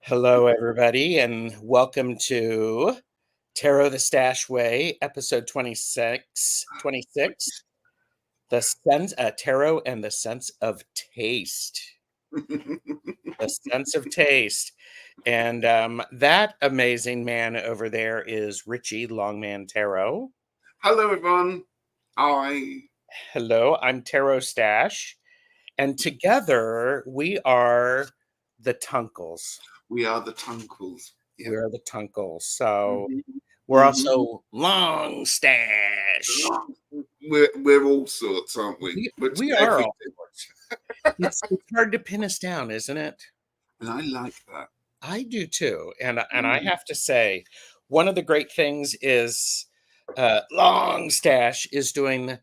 Hello, everybody, and welcome to Tarot the Stash Way, episode 26, Tarot and the Sense of Taste. The Sense of Taste. And that amazing man over there is Ritchie, Longman Tarot. Hello, everyone. Hi. Hello, I'm Tarot Stash. And together we are the Tunkles. We are the Tunkles. Yep. We are the Tunkles. So we're also Long Stash. We're all sorts, aren't we? We are all sorts. It's hard to pin us down, isn't it? And I like that. I do too. And I have to say, one of the great things is Long Stash is doing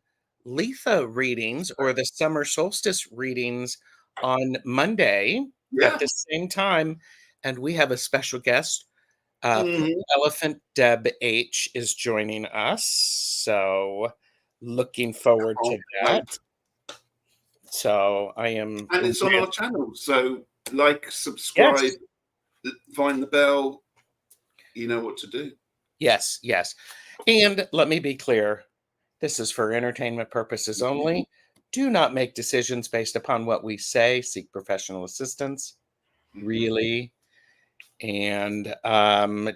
Letha readings or the summer solstice readings on Monday at the same time. And we have a special guest. Elephant Deb H is joining us. So looking forward to that. So I am. And it's on our channel. So like, subscribe, find the bell. You know what to do. Yes, yes. And let me be clear. This is for entertainment purposes only. Do not make decisions based upon what we say. Seek professional assistance. Really. And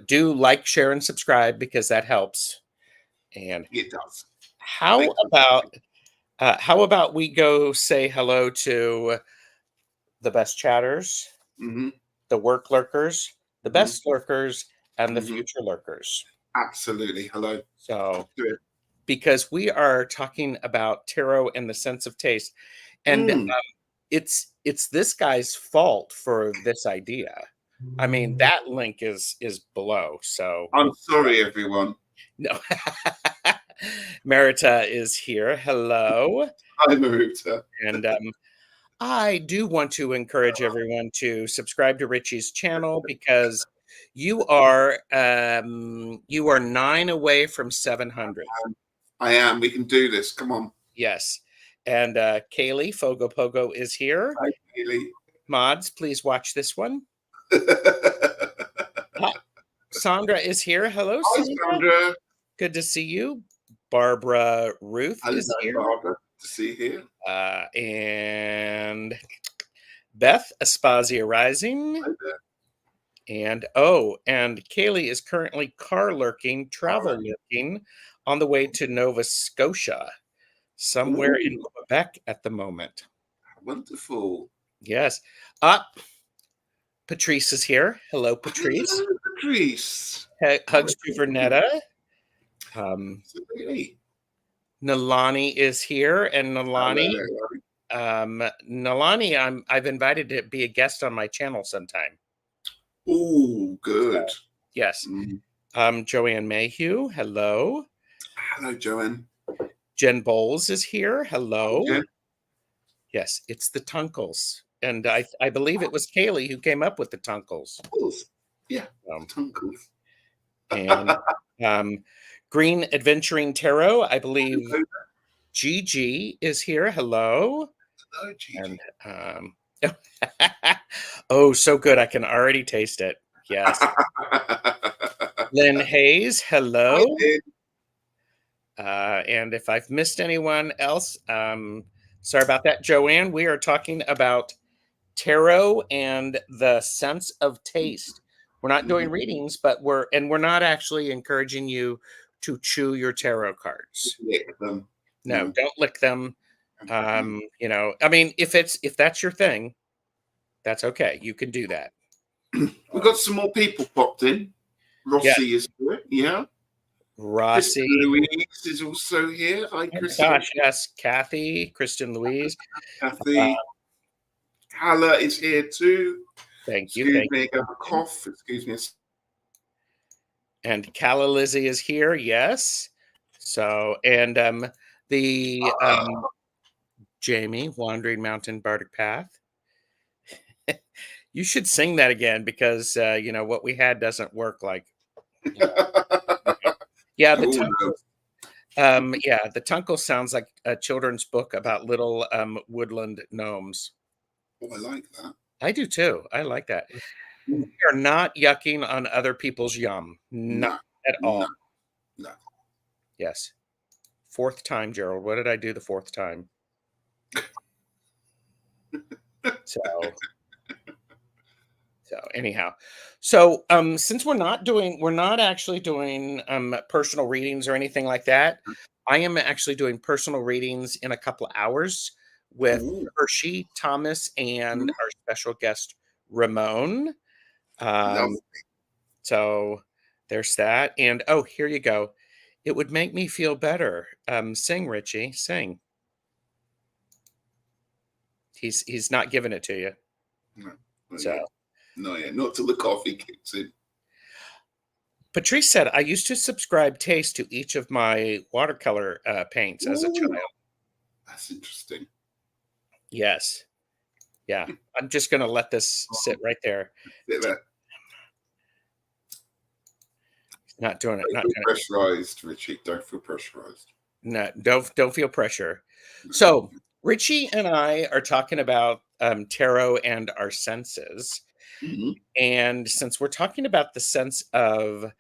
do like, share, and subscribe because that helps. And it does. How about we go say hello to the best chatters, the work lurkers, the best lurkers, and the future lurkers. Absolutely. Hello. So, because we are talking about tarot and the sense of taste, and it's this guy's fault for this idea. I mean, that link is below. So I'm sorry, everyone. No. Marita is here. Hello. Hi, Marita. And I do want to encourage everyone to subscribe to Ritchie's channel because you are 9 away from 700. I am. We can do this. Come on. Yes. And Kaylee Fogo Pogo is here. Hi, Kaylee. Mods, please watch this one. Sandra is here. Hello, Sandra. Good to see you. Barbara Ruth is here. Barbara, to see here. And Beth Aspasia Rising. Hi there. And Kaylee is currently travel lurking on the way to Nova Scotia, somewhere in Quebec at the moment. Wonderful. Yes. Patrice is here. Hello, Patrice. Hello, Patrice. Hugs to Vernetta. Absolutely. Nalani is here, and Nalani, I've invited to be a guest on my channel sometime. Oh, good. Yes. Joanne Mayhew. Hello. Hello, Joanne. Jen Bowles is here. Hello. Jen. Yes, it's the Tunkles. And I believe it was Kaylee who came up with the Tunkles. Yeah, Tunkles. And Green Adventuring Tarot, I believe Gigi is here. Hello. Hello, Gigi. And oh, so good. I can already taste it. Yes. Lynn Hayes, hello. And if I've missed anyone else, sorry about that. Joanne, we are talking about tarot and the sense of taste. We're not doing readings, but we're not actually encouraging you to chew your tarot cards. Lick them. No, don't lick them. I mean, if that's your thing, that's okay. You can do that. We've got some more people popped in. Rossi is here. Yeah. Rossi. Louise is also here. Hi, Kristen. Gosh, yes. Kathy, Kristen Louise. Kathy. Hala is here too. Thank you. Excuse me, I got a cough. Excuse me. And Calla Lizzie is here. Yes. So, and Jamie, Wandering Mountain Bardic Path. You should sing that again because what we had doesn't work like. Yeah, the Tunkle sounds like a children's book about little woodland gnomes. Oh, I like that. I do too. I like that. We Mm. are not yucking on other people's yum. Not No, at no, all. no. Yes. Fourth time, Gerald. What did I do the fourth time? So anyhow. So since we're not actually doing personal readings or anything like that, I am actually doing personal readings in a couple of hours with Ooh, Hershey, Thomas, and mm, our special guest Ramon. love. Um, so there's that. And oh, here you go. It would make me feel better. Sing, Richie, sing. He's not giving it to you. No, not So yet. No, yeah, not till the coffee kicks in. Patrice said, I used to subscribe taste to each of my watercolor paints as a Ooh, child. that's interesting. Yes. Yeah. I'm just going to let this sit right there. Sit there. Not doing it. Don't Not feel doing it. pressurized, Richie. Don't feel pressurized. No, don't feel pressure. No. So Richie and I are talking about tarot and our senses. Mhm. And since we're talking about the sense of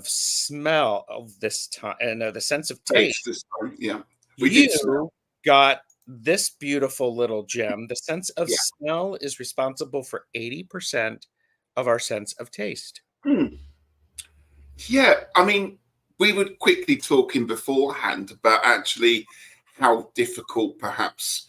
smell of this time and the sense of taste, Taste this time. Yeah. We did smell. you got this beautiful little gem. The sense of Yeah. smell is responsible for 80% of our sense of taste. Hmm. Yeah. I mean, we were quickly talking beforehand about actually how difficult perhaps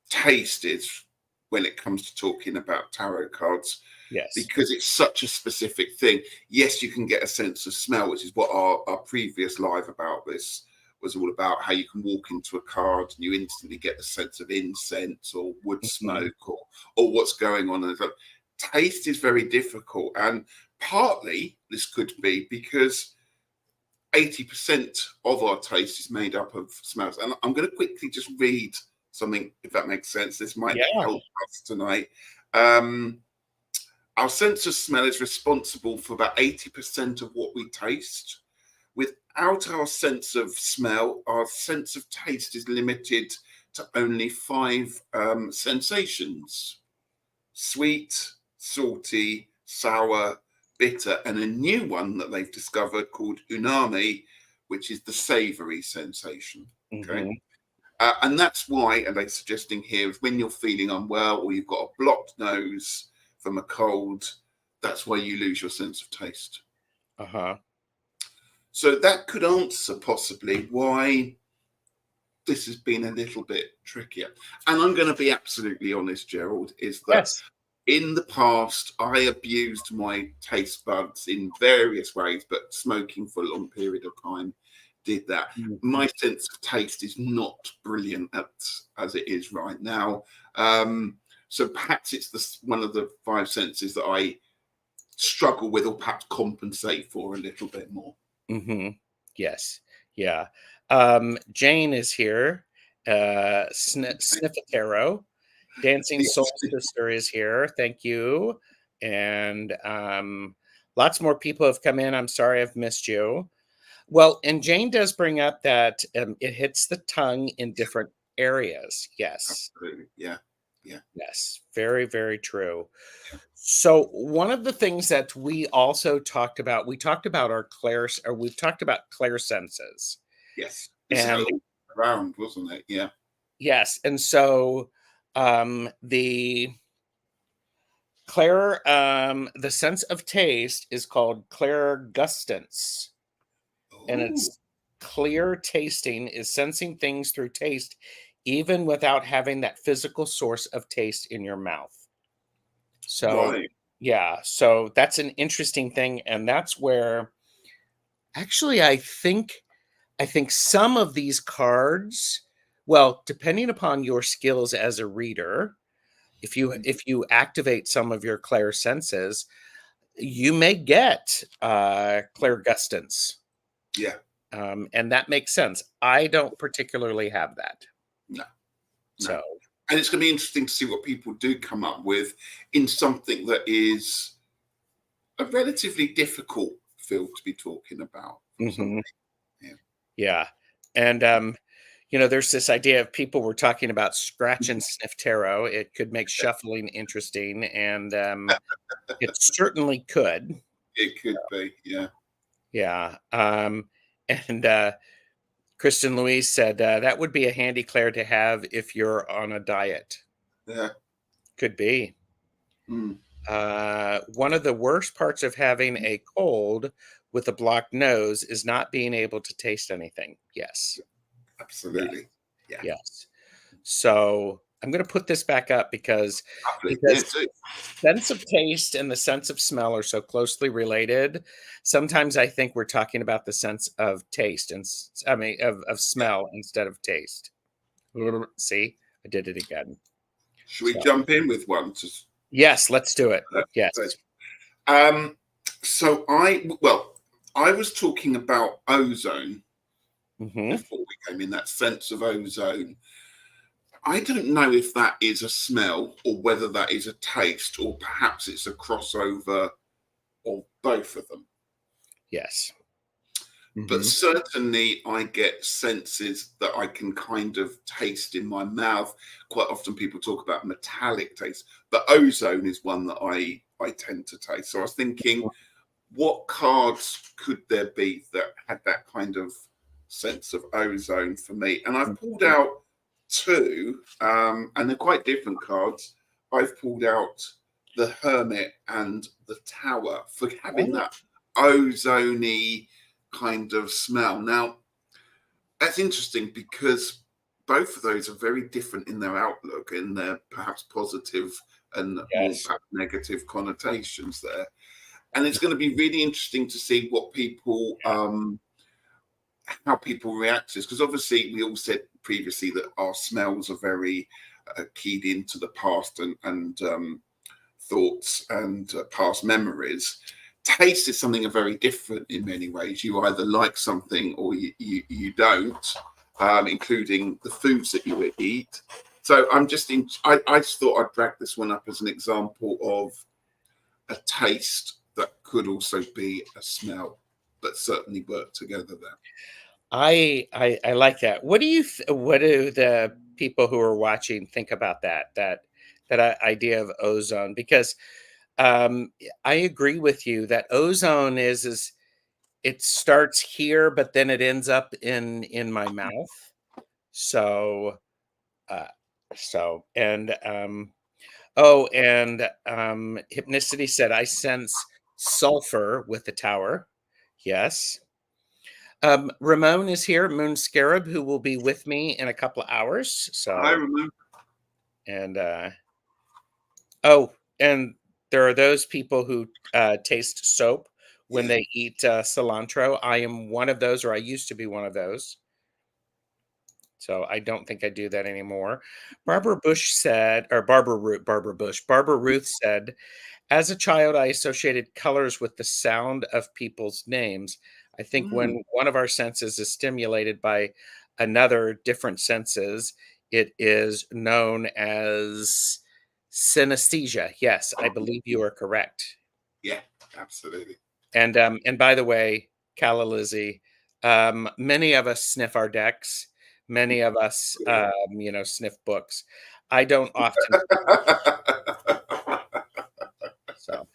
taste is when it comes to talking about tarot cards Yes. because it's such a specific thing. Yes, you can get a sense of smell, which is what our previous live about this was all about, how you can walk into a card and you instantly get a sense of incense or wood Mhm. smoke or what's going on. And it's like, taste is very difficult. And partly this could be because 80% of our taste is made up of smells. And I'm going to quickly just read something, if that makes sense. This might Yeah. help us tonight. Um, our sense of smell is responsible for about 80% of what we taste. Without our sense of smell, our sense of taste is limited to only five sensations: sweet, salty, sour, bitter, and a new one that they've discovered called umami, which is the savory sensation. Okay. Mhm. And that's why, and they're suggesting here, is when you're feeling unwell or you've got a blocked nose from a cold, that's why you lose your sense of taste. Uh-huh. So that could answer possibly why this has been a little bit trickier. And I'm going to be absolutely honest, Gerald, is that Yes. in the past, I abused my taste buds in various ways, but smoking for a long period of time did that. Mhm. My sense of taste is not brilliant as it is right now. So perhaps it's one of the five senses that I struggle with or perhaps compensate for a little bit more. Mhm. Yes. Yeah. Jane is here. Sniffetero. Dancing Soul Yes. Sister is here. Thank you. And lots more people have come in. I'm sorry I've missed you. Well, and Jane does bring up that it hits the tongue in different areas. Yes. Absolutely. Yeah. Yeah. Yes. Very, very true. So one of the things that we also talked about, we talked about we've talked about clair senses. Yes. This is And around, wasn't it? Yeah. yes, and so the the sense of taste is called clairgustance, and Oh, it's clear tasting is sensing things through taste even without having that physical source of taste in your mouth. So right. yeah, so that's an interesting thing, and that's where actually I think some of these cards, well, depending upon your skills as a reader, if you activate some of your clair senses, you may get clairgustance, Yeah. and that makes sense. I don't particularly have that, No. No. so And it's going to be interesting to see what people do come up with in something that is a relatively difficult field to be talking about for some mhm, people. Yeah. yeah, and there's this idea of people were talking about scratch and sniff tarot. It could make shuffling interesting, and it certainly could. It could be, yeah. Yeah. And Kristen Louise said that would be a handy Claire to have if you're on a diet. Yeah. Could be. Mm. One of the worst parts of having a cold with a blocked nose is not being able to taste anything. Yes. Yes. Absolutely. Yeah. Yes. So I'm going to put this back up because Lovely. Yeah, because too. sense of taste and the sense of smell are so closely related. Sometimes I think we're talking about the sense of taste and I mean of smell instead of taste. See, I did it again. Should we So jump in with one? yes, let's do it. Yes. Um, so I was talking about ozone Hmm. before we came in, that sense of ozone. I don't know if that is a smell or whether that is a taste, or perhaps it's a crossover of both of them. Yes. But Hmm. certainly I get senses that I can kind of taste in my mouth. Quite often people talk about metallic taste, but ozone is one that I tend to taste. So I was thinking, what cards could there be that had that kind of sense of ozone for me? And I've pulled out two, and they're quite different cards. I've pulled out the Hermit and the Tower for having that ozony kind of smell. Now, that's interesting because both of those are very different in their outlook, in their perhaps positive and more Yes. perhaps negative connotations there. And it's going to be really interesting to see what people how people react to this, because obviously we all said previously that our smells are very keyed into the past and thoughts and past memories. Taste is something very different in many ways. You either like something or you don't, including the foods that you eat. So I just thought I'd drag this one up as an example of a taste that could also be a smell, but certainly work together there. I like that. What do the people who are watching think about that idea of ozone? Because I agree with you that ozone is it starts here, but then it ends up in my mouth. So uh, so and oh, and Hypnicity said I sense sulfur with the tower. Yes. Ramon is here, Moon Scarab, who will be with me in a couple of hours. I So, remember. and oh, and there are those people who taste soap when Yeah. they eat cilantro. I am one of those, or I used to be one of those. So I don't think I do that anymore. Barbara Bush said, or Barbara Ruth said, as a child, I associated colors with the sound of people's names. I think Mm, when one of our senses is stimulated by another different senses, it is known as synesthesia. Yes, I believe you are correct. yeah, absolutely. And by the way, Calla Lizzie, many of us sniff our decks. Many of us, sniff books. I don't often. So.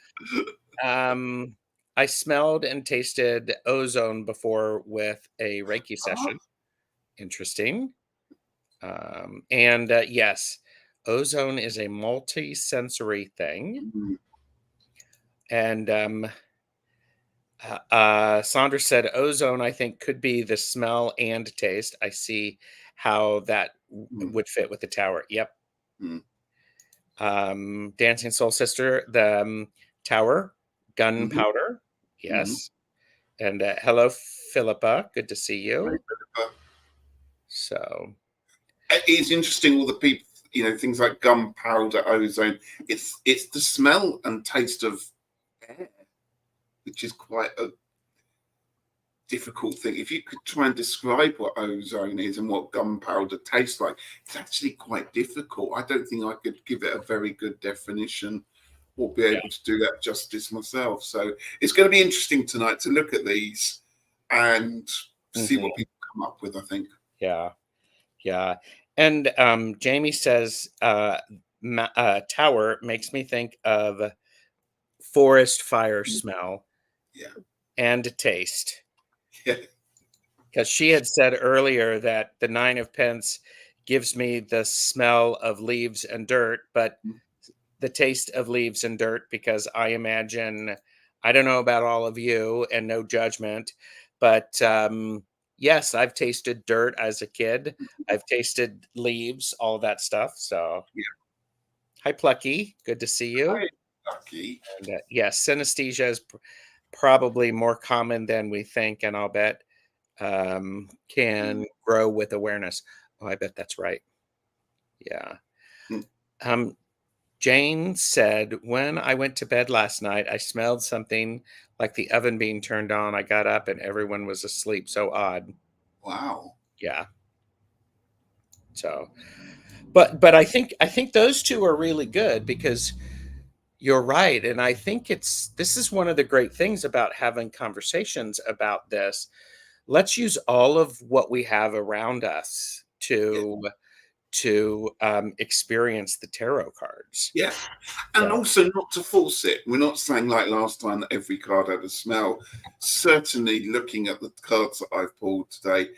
Um, I smelled and tasted ozone before with a Reiki session. Interesting. And yes, ozone is a multi-sensory thing. Mm, And Sandra said ozone, I think, could be the smell and taste. I see how that mm, would fit with the tower. Yep. mm, Dancing Soul Sister, the tower, mhm, gunpowder. mhm. Yes. And hello, Philippa. Good to see you. So, It's interesting, all the people, things like gunpowder, ozone. It's the smell and taste of air, which is quite a difficult thing. If you could try and describe what ozone is and what gunpowder tastes like, it's actually quite difficult. I don't think I could give it a very good definition or be yeah. able to do that justice myself. So it's going to be interesting tonight to look at these and see Mhm. what people come up with, I think. Yeah. Yeah. And Jamie says tower makes me think of forest fire smell Yeah. and taste. Yeah. Because she had said earlier that the nine of pence gives me the smell of leaves and dirt, but the taste of leaves and dirt, because I imagine, I don't know about all of you and no judgment, but yes, I've tasted dirt as a kid. I've tasted leaves, all that stuff. So, Yeah. hi, Plucky. Good to see you. Hi, Lucky. And yes, synesthesia is probably more common than we think, and I'll bet can grow with awareness. Oh, I bet that's right. Yeah. Mm. Um, Jane said, when I went to bed last night, I smelled something like the oven being turned on. I got up and everyone was asleep. So odd. Wow. Yeah. So, but I think those two are really good because you're right. And I think this is one of the great things about having conversations about this. Let's use all of what we have around us Yeah. to experience the tarot cards. Yeah. And So, also not to force it. We're not saying like last time that every card had a smell. Certainly looking at the cards that I've pulled today,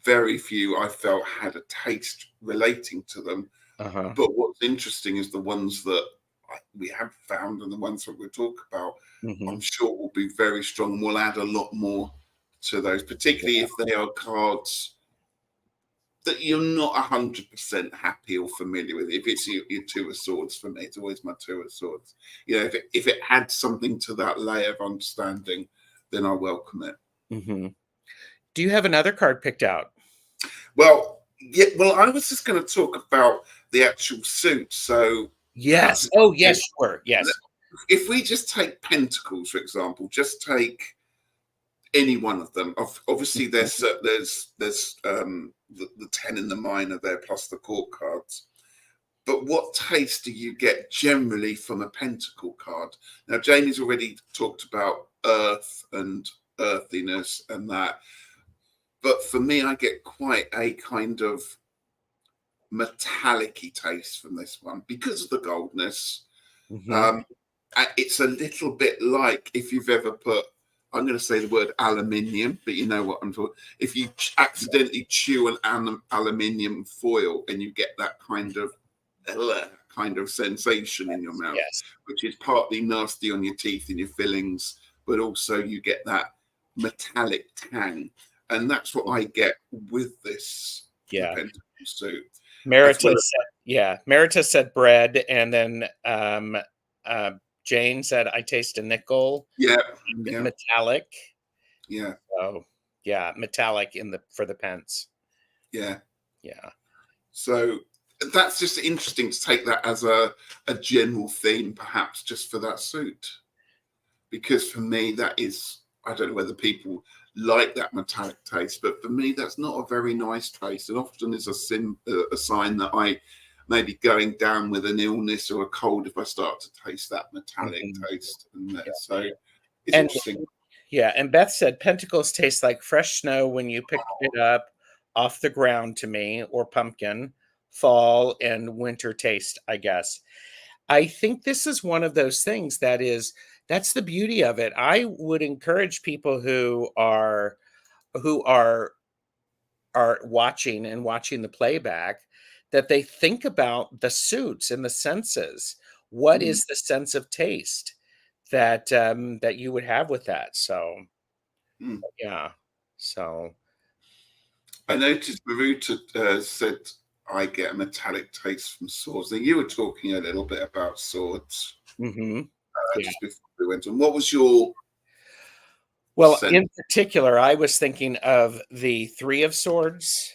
very few I felt had a taste relating to them. uh-huh. But what's interesting is the ones that we have found and the ones that we'll talk about, Hmm. I'm sure will be very strong. We'll add a lot more to those, particularly Yeah. if they are cards that you're not 100% happy or familiar with. If it's your two of swords, for me, it's always my two of swords. You know, if it adds something to that layer of understanding, then I welcome it. Hmm. Do you have another card picked out? Well, yeah, well, I was just going to talk about the actual suit. So perhaps Yes. Oh, yes, sure. Yes. if we just take pentacles, for example, just take any one of them. Obviously, Mhm. there's the 10 in the minor there plus the court cards. But what taste do you get generally from a pentacle card? Now, Jamie's already talked about earth and earthiness and that. But for me, I get quite a kind of metallic-y taste from this one because of the goldness. Mhm. Um, it's a little bit like if you've ever put, I'm going to say the word aluminium, but you know what I'm talking. If you accidentally chew an aluminium foil and you get that kind of sensation in your mouth, Yes. which is partly nasty on your teeth and your fillings, but also you get that metallic tang. And that's what I get with the Yeah. pentacle suit, as well Merita as, said, yeah. Merita said bread, and then uh, Jane said, I taste a nickel yeah, and yeah, metallic. yeah, So, yeah, metallic in the for the pence. yeah. Yeah. So that's just interesting to take that as a general theme, perhaps just for that suit. Because for me, that is, I don't know whether people like that metallic taste, but for me, that's not a very nice taste. And often is a sign that I may be going down with an illness or a cold if I start to taste that metallic Mhm. taste. And Yeah. so it's And interesting. yeah, and Beth said pentacles taste like fresh snow when you pick it up off the ground to me, or pumpkin, fall and winter taste, I guess. I think this is one of those things that's the beauty of it. I would encourage people who are watching and watching the playback that they think about the suits and the senses. What Mm, is the sense of taste that you would have with that? So, mm. yeah. So, I noticed Maruta said I get a metallic taste from swords. Now you were talking a little bit about swords mhm. Yeah. just before we went on. What was your Well, sense? in particular, I was thinking of the 3 of swords,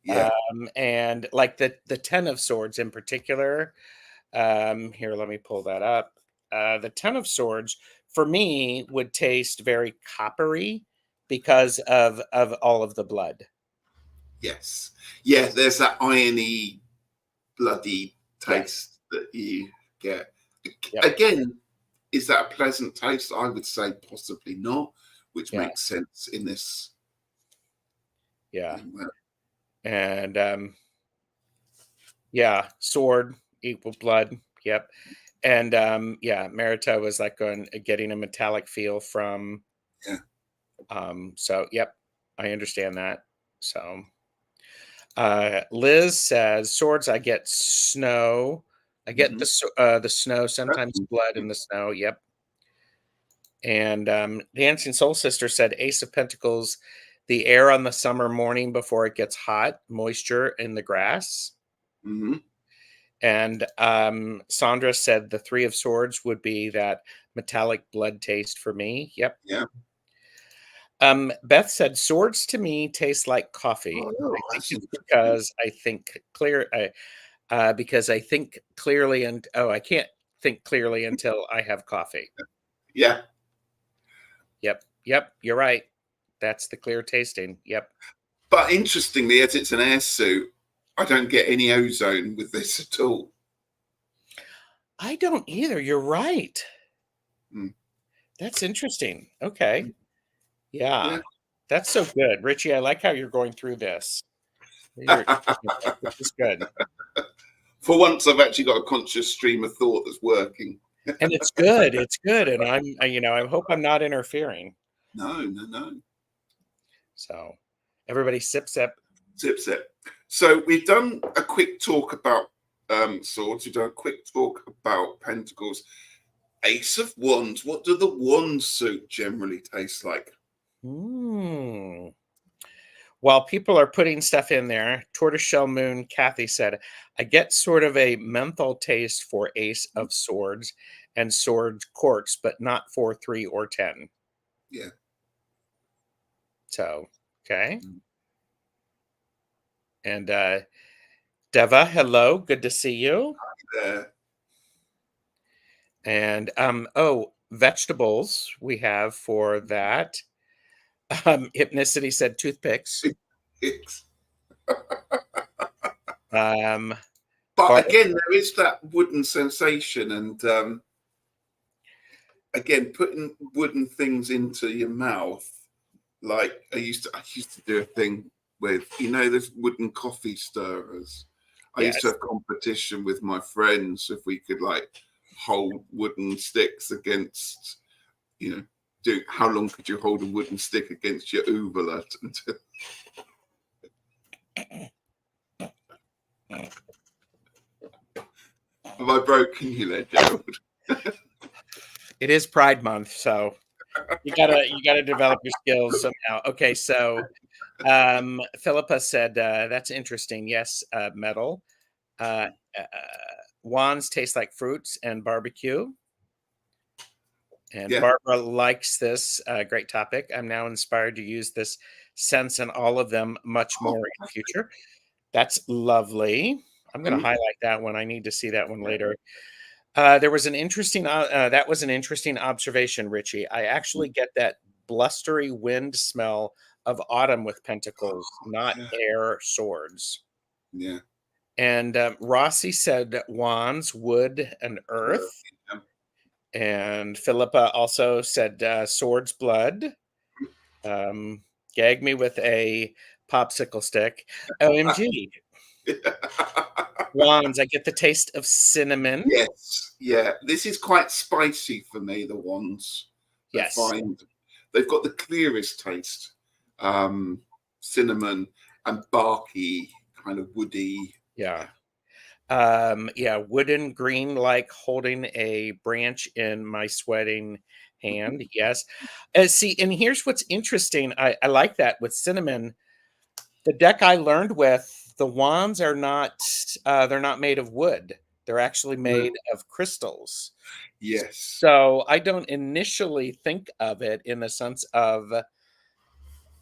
Yeah, and like the 10 of swords in particular. Here, let me pull that up. The 10 of swords for me would taste very coppery because of all of the blood. yes. Yeah, there's that irony, bloody Yes. taste that you get. Yep. Again, is that a pleasant taste? I would say possibly not, which Yeah. makes sense in this. Yeah. And yeah, sword equal blood. Yep. And yeah, Marita was like going getting a metallic feel from Yeah. so yep, I understand that. So Liz says swords I get snow. I get Hmm. the snow, sometimes That's blood in interesting. the snow. Yep. And Dancing Soul Sister said Ace of Pentacles, the air on the summer morning before it gets hot, moisture in the grass. Hmm. And Sandra said the Three of Swords would be that metallic blood taste for me. Yep. Yeah. Beth said swords to me taste like coffee. Oh, I think that's it's interesting. because I think clearly and oh, I can't think clearly until I have coffee. Yeah. Yep. Yep. You're right. That's the clear tasting. Yep. But interestingly, as it's an air suit, I don't get any ozone with this at all. I don't either. You're right. Mm. That's interesting. Okay. Yeah. Yeah. That's so good. Richie, I like how you're going through this. You're this is good. For once, I've actually got a conscious stream of thought that's working. And it's good. It's good. And I hope I'm not interfering. No, no, no. So everybody sip sip. Zip, zip. So we've done a quick talk about swords. We've done a quick talk about pentacles. Ace of Wands. What do the wand suit generally taste like? Hmm. While people are putting stuff in there, Tortoiseshell Moon Kathy said, I get sort of a menthol taste for Ace of Swords and Sword Courts, but not for 3 or 10. Yeah. So, okay. Mm. And Deva, hello. Good to see you. There. And oh, vegetables we have for that. Hypnicity said toothpicks. It's, Um, but bar- again, there is that wooden sensation, and again, putting wooden things into your mouth. Like I used to do a thing with, there's wooden coffee stirrers. I used to yes. have competition with my friends if we could like hold wooden sticks against, do how long could you hold a wooden stick against your uvula until have I broken you there, Gerald? It is Pride Month, so you gotta develop your skills somehow. Okay, so Philippa said that's interesting. Yes, metal. Uh, uh, wands taste like fruits and barbecue. And Yeah. Barbara likes this great topic. I'm now inspired to use this sense in all of them much Oh, more in future. That's lovely. I'm going to mm, highlight that one. I need to see that one later. There was an interesting. That was an interesting observation, Richie. I mm, actually get that blustery wind smell of autumn with pentacles, not yeah, air swords. yeah. And Rossi said wands, wood, and earth. Yeah. And Philippa also said swords, blood. Um, Gag me with a popsicle stick. OMG. Wands, I get the taste of cinnamon. Yes, yeah. This is quite spicy for me, the ones I Yes. find. They've got the clearest taste. Cinnamon and barky, kind of woody. Yeah. Yeah, wooden green like holding a branch in my sweating hand. Yes. See, and here's what's interesting. I like that with cinnamon. The deck I learned with, the wands are not they're not made of wood. They're actually No. made of crystals. Yes. So I don't initially think of it in the sense of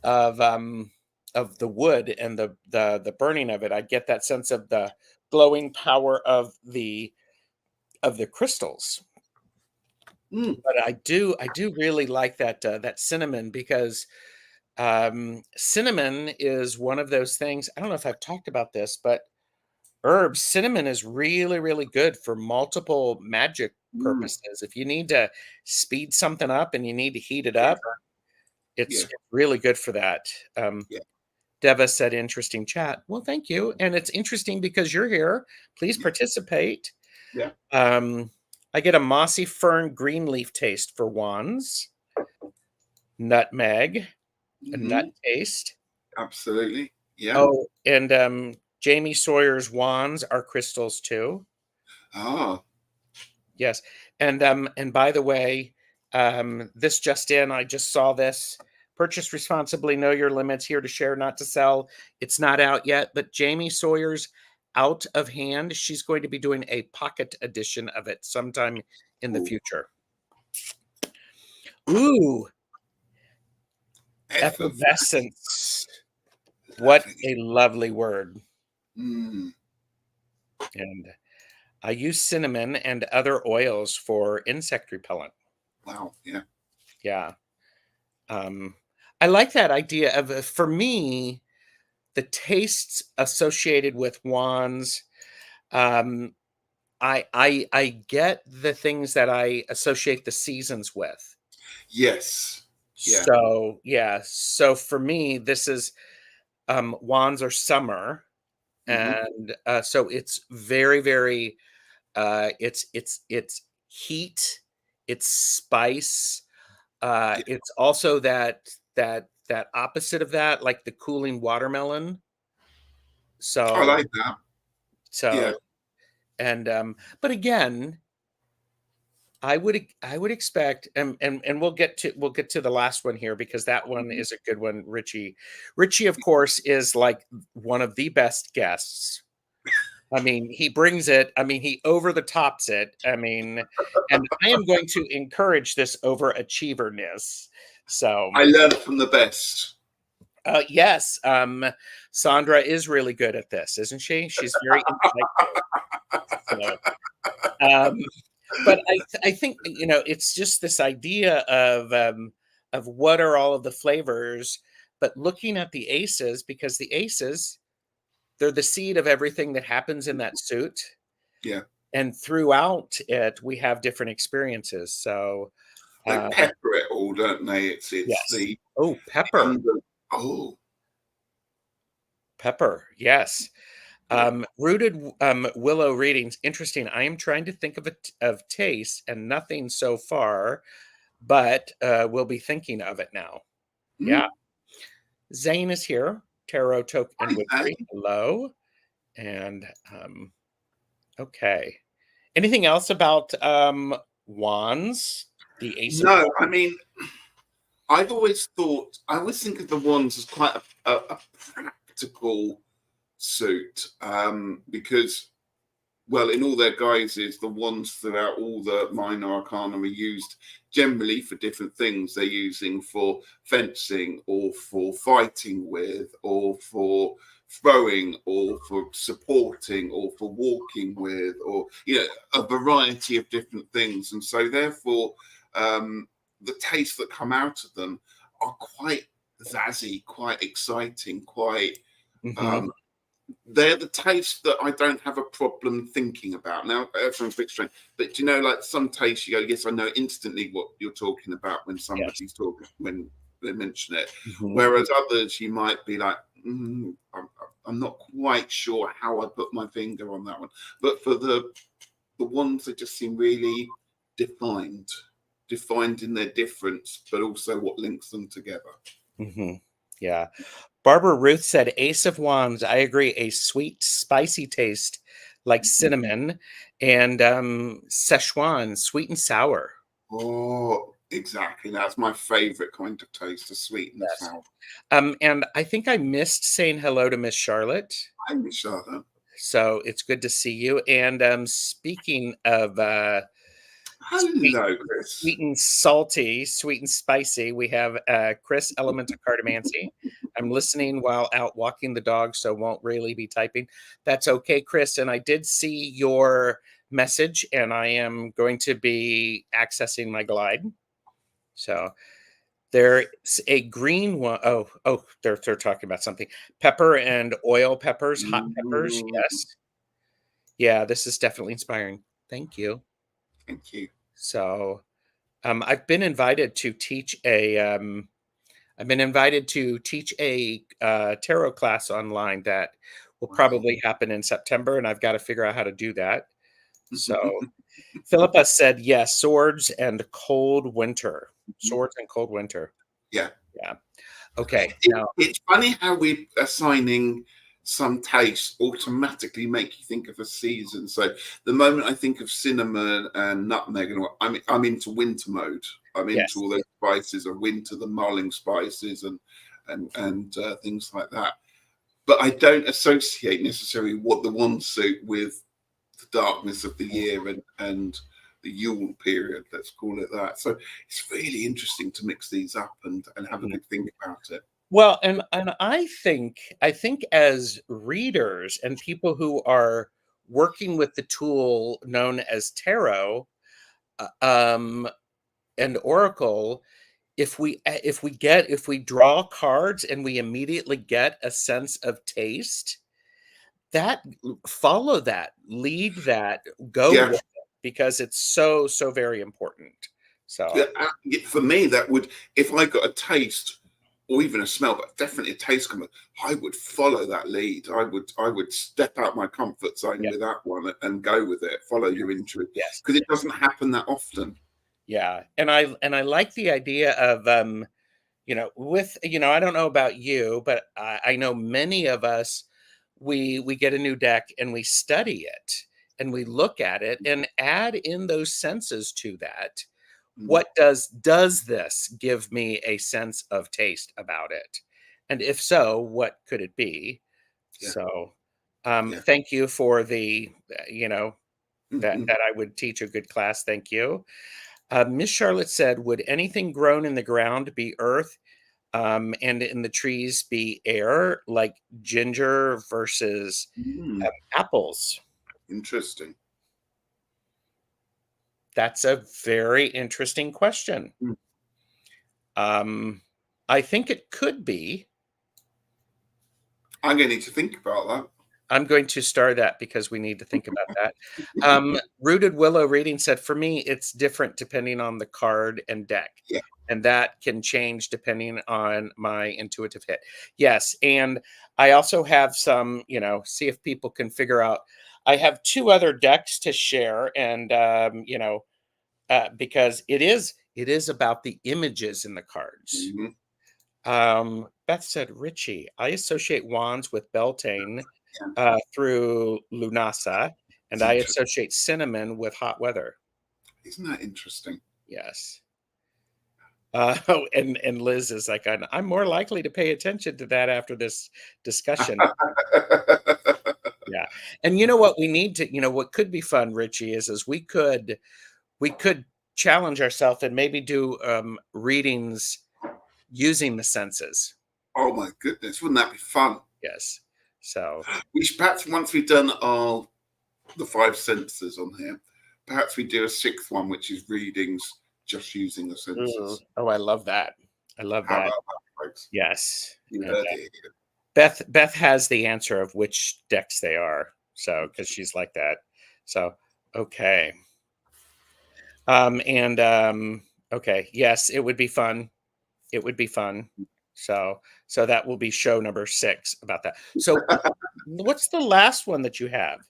um of the wood and the burning of it. I get that sense of the glowing power of the crystals. Mm, But I do really like that cinnamon because cinnamon is one of those things. I don't know if I've talked about this, but herbs, cinnamon is really, really good for multiple magic mm. purposes. If you need to speed something up and you need to heat it Yeah, up, it's yeah, really good for that. yeah. Deva said, interesting chat. Well, thank you. And it's interesting because you're here. Please participate. Yeah. I get a mossy fern green leaf taste for wands. Nutmeg, a nut taste. Absolutely. Yeah. Oh, and Jamie Sawyer's wands are crystals too. Ah. Yes. And by the way, this just in, I just saw this. Purchase responsibly, know your limits, here to share, not to sell. It's not out yet, but Jamie Sawyer's Out of Hand, she's going to be doing a pocket edition of it sometime in the Ooh. future. Ooh, Effervescent. effervescence. What a lovely word. Mm. And I use cinnamon and other oils for insect repellent. Wow. Yeah. Yeah. I like that idea of, for me, the tastes associated with wands. Um, I get the things that I associate the seasons with. Yes. Yeah. So yeah, so for me, this is wands are summer, Hmm. and so it's very, very it's heat, it's spice. Yeah. It's also that opposite of that, like the cooling watermelon. I So like that. Yeah. so but again, I would expect, and we'll get to the last one here because that one Mhm. is a good one. Ritchie, of course, is like one of the best guests. I mean, he brings it. I mean, he over the tops it. I mean, and I am going to encourage this overachieverness. So, I learn from the best. yes, Sandra is really good at this, isn't she? She's very insightful. So, um, but I think, it's just this idea of what are all of the flavors, but looking at the aces, because the aces, they're the seed of everything that happens in that suit. Yeah. And throughout it, we have different experiences. So, They uh, pepper it all, don't they? It's yes. the Oh, pepper, under. Oh. pepper. Yes. Yeah. Rooted willow readings. Interesting. I am trying to think of taste and nothing so far, but we'll be thinking of it now. Yeah. Mm. Zane is here. Tarot, Toke, and Hi, Witchery. Zane. Hello. And okay. Anything else about wands? The Ace of No, I Wands. mean, I always think of the wands as quite a practical suit, because, well, in all their guises, the wands throughout all the minor arcana are used generally for different things. They're using for fencing, or for fighting with, or for throwing, or for supporting, or for walking with, or a variety of different things. And so therefore, the tastes that come out of them are quite zazzy, quite exciting, quite Mhm. um, they're the tastes that I don't have a problem thinking about. Now, that sounds a bit strange, but like some tastes, you go, yes, I know instantly what you're talking about when Yes. somebody's talking, when they mention it. Mhm. Whereas others, you might be like, I'm not quite sure how I put my finger on that one. But for the ones that just seem really defined, defined in their difference, but also what links them together. Mhm. Yeah. Barbara Ruth said, "Ace of Wands." I agree. A sweet, spicy taste like cinnamon, and Szechuan, sweet and sour. Oh, exactly. That's my favorite kind of taste, the sweet and the Yes. sour. And I think I missed saying hello to Miss Charlotte. I miss Charlotte. So it's good to see you. And speaking of sweet, Hello, Chris. sweet and salty, sweet and spicy, we have Chris Element of Cartomancy. I'm listening while out walking the dog, so won't really be typing. That's okay, Chris. And I did see your message, and I am going to be accessing my glide. So there's a green one. Oh, they're talking about something. Pepper and oil peppers, hot peppers. Mm, Yes. Yeah, this is definitely inspiring. Thank you. thank you. So, I've been invited to teach I've been invited to teach a tarot class online that will Wow. probably happen in September, and I've got to figure out how to do that. So Philippa said, yes, swords and cold winter. Swords and cold winter. Yeah. Yeah. Okay. Now, It's funny how we assigning some tastes automatically make you think of a season. So the moment I think of cinnamon and nutmeg, and I'm into winter mode. I'm into yes. all those spices of winter, the marling spices and things like that. But I don't associate necessarily what the one suit with the darkness of the year and the Yule period, let's call it that. So it's really interesting to mix these up and have a Mhm. good think about it. Well, and I think as readers and people who are working with the tool known as tarot, uh, um, and oracle, if we draw cards and we immediately get a sense of taste, that follow that, lead that, go Yeah. with it, because it's so, so very important. Yeah, So, for me, that would, if I got a taste or even a smell, but definitely a taste coming, I would follow that lead. I would step out my comfort zone yeah, with that one and go with it. Follow your intuition yes. because it doesn't happen that often. Yeah, and I like the idea of, I don't know about you, but I know many of us, we get a new deck and we study it and we look at it and add in those senses to that. Mm, What does this give me a sense of taste about it? And if so, what could it be? yeah, So, yeah. thank you for the, that Mhm. that I would teach a good class. Thank you. Miss Charlotte said, "Would anything grown in the ground be earth, and in the trees be air, like ginger versus Mm, apples?" interesting. That's a very interesting question. Mm. Um, I think it could be. I'm going to need to think about that. I'm going to star that because we need to think about that. Rooted Willow Reading said, for me, it's different depending on the card and deck. Yeah. And that can change depending on my intuitive hit. Yes. And I also have some, see if people can figure out. I have two other decks to share. And, because it is about the images in the cards. Mhm. Beth said, Ritchie, I associate wands with Beltane Yeah. through Lunasa, and It's I interesting. associate cinnamon with hot weather. Isn't that interesting? Yes. And Liz is like, I'm more likely to pay attention to that after this discussion. Yeah. And you know what we need to, what could be fun, Richie, is we could challenge ourselves and maybe do readings using the senses. Oh my goodness, wouldn't that be fun? Yes. So, We should, perhaps once we've done our the five senses on here, perhaps we do a sixth one, which is readings just using the ooh, senses. oh, I love that. I love How that. about that, folks? Yes. You And heard it here. Beth has the answer of which decks they are. So, because she's like that. So, okay. And okay, yes, it would be fun. It would be fun. So that will be show number 6 about that. So what's the last one that you have?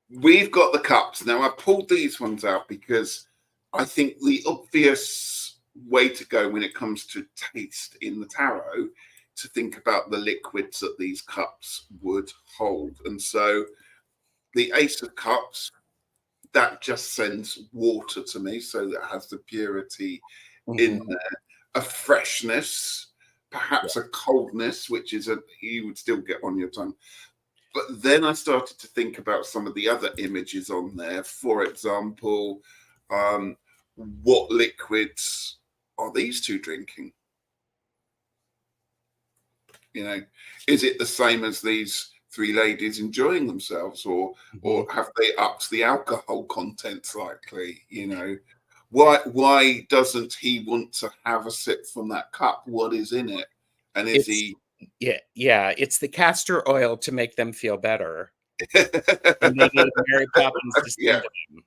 We've got the cups. Now, I pulled these ones out because I think the obvious way to go when it comes to taste in the tarot to think about the liquids that these cups would hold. And so the Ace of Cups, that just sends water to me. So that has the purity in Mhm. there, a freshness, Yeah. perhaps a coldness, which is you would still get on your tongue. But then I started to think about some of the other images on there. For example, what liquids are these two drinking? You know, is it the same as these three ladies enjoying themselves, or Mhm. have they upped the alcohol content slightly? Why doesn't he want to have a sip from that cup? What is in it? And is It's he yeah, it's the castor oil to make them feel better, and they need Mary Poppins to yeah, sing to them.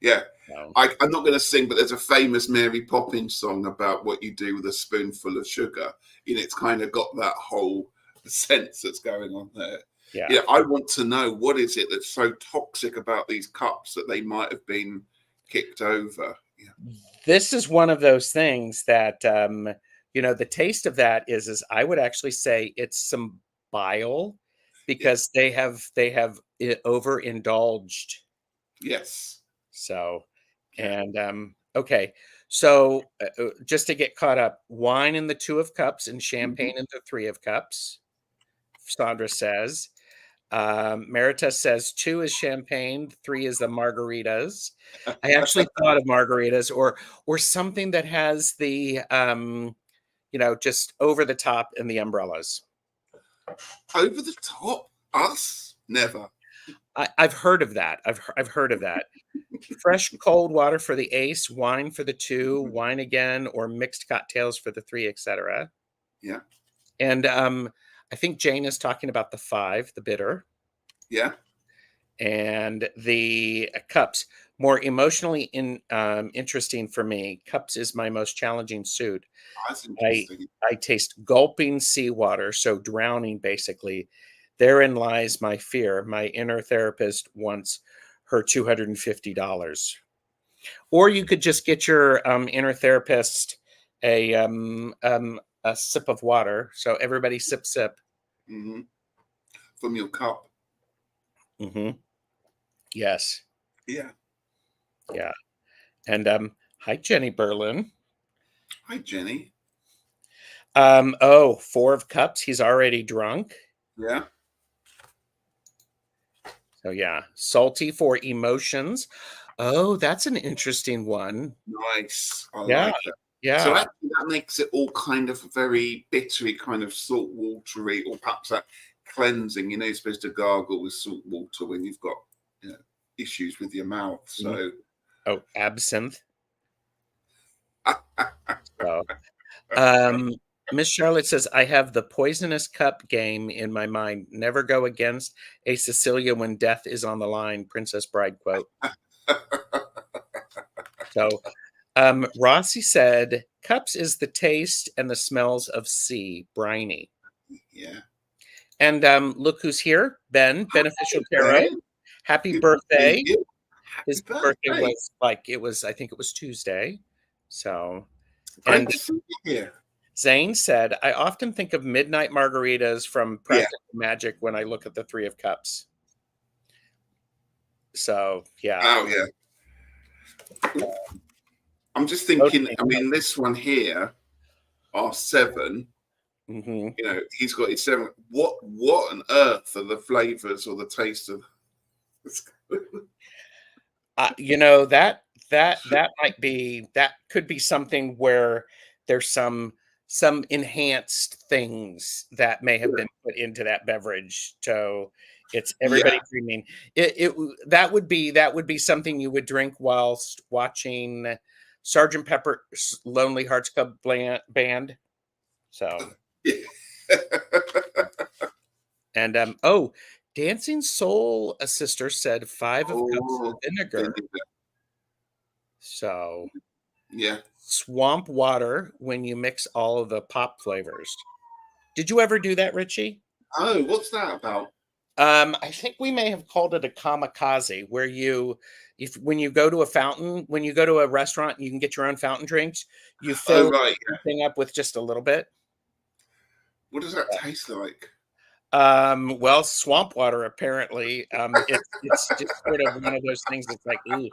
Yeah. So, I'm not going to sing, but there's a famous Mary Poppins song about what you do with a spoonful of sugar. It's kind of got that whole sense that's going on there. yeah. Yeah, I want to know, what is it that's so toxic about these cups that they might have been kicked over? Yeah. This is one of those things that, the taste of that is I would actually say it's some bile Yeah. because they have overindulged. Yes. So, Yeah. and okay, so just to get caught up, wine in the two of cups and Mhm. champagne in the three of cups. Sandra says. Marita says 2 is champagne, 3 is the margaritas. I actually thought of margaritas or something that has the, just over the top and the umbrellas. Over the top? Us? Never. I've heard of that. I've heard of that. Fresh cold water for the ace, wine for the 2, Mhm. wine again, or mixed cocktails for the 3, etc. Yeah. And, I think Jane is talking about the 5, the bitter. Yeah. And the cups more emotionally interesting for me. Cups is my most challenging suit. That's I interesting. I taste gulping seawater, so drowning basically. Therein lies my fear. My inner therapist wants her $250. Or you could just get your inner therapist a sip of water. So everybody sip. Hmm. From your cup. Hmm. Yes, Yeah. yeah. And hi Jenny Berlin. Hi, Jenny. Oh, 4 of cups, he's already drunk? Yeah. So, yeah. Salty for emotions. Oh, that's an interesting one. Nice. I Yeah, like that. So yeah. actually, that makes it all kind of very bittery, kind of salt watery, or perhaps that cleansing. You're supposed to gargle with salt water when you've got issues with your mouth. Mhm. So Oh, absinthe. So, um, Miss Charlotte says, "I have the poisonous cup game in my mind. Never go against a Cecilia when death is on the line." Princess Bride quote. So, Rossi said, "Cups is the taste and the smells of sea, briny." yeah. And look who's here, Ben, Beneficial Tarot. Ben, Happy good to see birthday. you. Happy His birthday birthday. was like I think it was Tuesday. So, Great and to see you here. Zane said, I often think of midnight margaritas from Yeah. Practical Magic when I look at the Three of Cups. So, yeah. Oh, yeah. I'm just thinking, Okay. I mean, this one here, our 7, Mhm. he's got his 7. What on earth are the flavors or the taste of this? That could be something where there's some enhanced things that may have been put into that beverage. So it's Yeah. everybody dreaming. That would be something you would drink whilst watching Sergeant Pepper's Lonely Hearts Club Band. So Yeah. and Dancing Soul a sister said 5 of cups of Oh, vinegar. vinegar. So Yeah. swamp water when you mix all of the pop flavors. Did you ever do that, Ritchie? Oh, what's that about? I think we may have called it a kamikaze, where if when you go to a fountain, when you go to a restaurant, you can get your own fountain drinks. You Oh, fill right. everything up with just a little bit. What does that taste like? Well, swamp water apparently. It's just sort of one of those things that's like, ooh.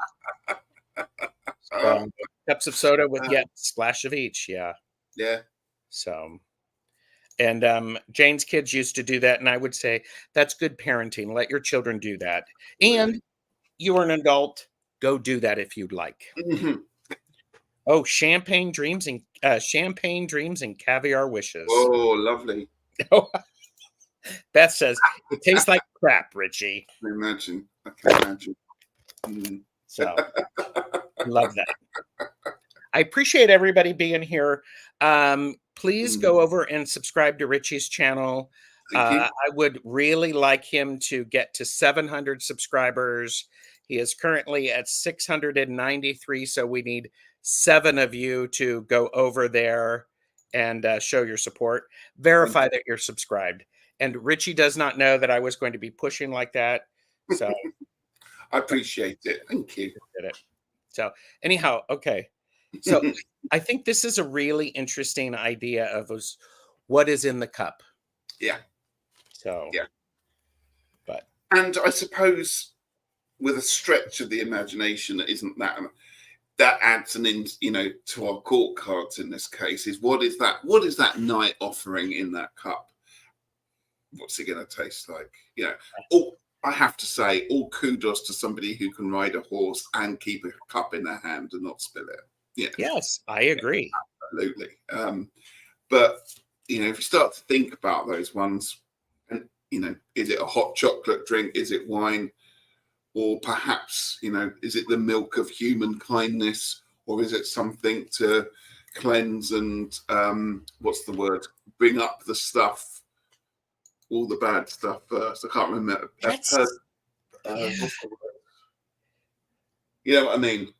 Oh, So cups of soda with uh, splash of each, yeah. yeah. So and Jane's kids used to do that, and I would say that's good parenting. Let your children do that. Really. And you are an adult, go do that if you'd like. Mhm. Oh, champagne dreams and caviar wishes. Oh, lovely. Oh, Beth says it tastes like crap, Richie. I can imagine. I can imagine. Mm. So love that. I appreciate everybody being here. Please Mm. go over and subscribe to Richie's channel. Thank you. I would really like him to get to 700 subscribers. He is currently at 693, so we need 7 of you to go over there and show your support. Thank Verify that you're subscribed. And Ritchie does not know that I was going to be pushing like that, so I appreciate it. Thank you. did it. So anyhow, okay. So I think this is a really interesting idea of what is in the cup. Yeah. So Yeah. but And I suppose with a stretch of the imagination that isn't that adds an in, to our court cards in this case is what is that knight offering in that cup? What's it going to taste like? I have to say, all kudos to somebody who can ride a horse and keep a cup in their hand and not spill it. Yeah. yes, I agree. Absolutely. But if you start to think about those ones, and is it a hot chocolate drink? Is it wine? Or perhaps, is it the milk of human kindness? Or is it something to cleanse and what's the word? Bring up the stuff, all the bad stuff first. I can't remember. What's the word? You know what I mean?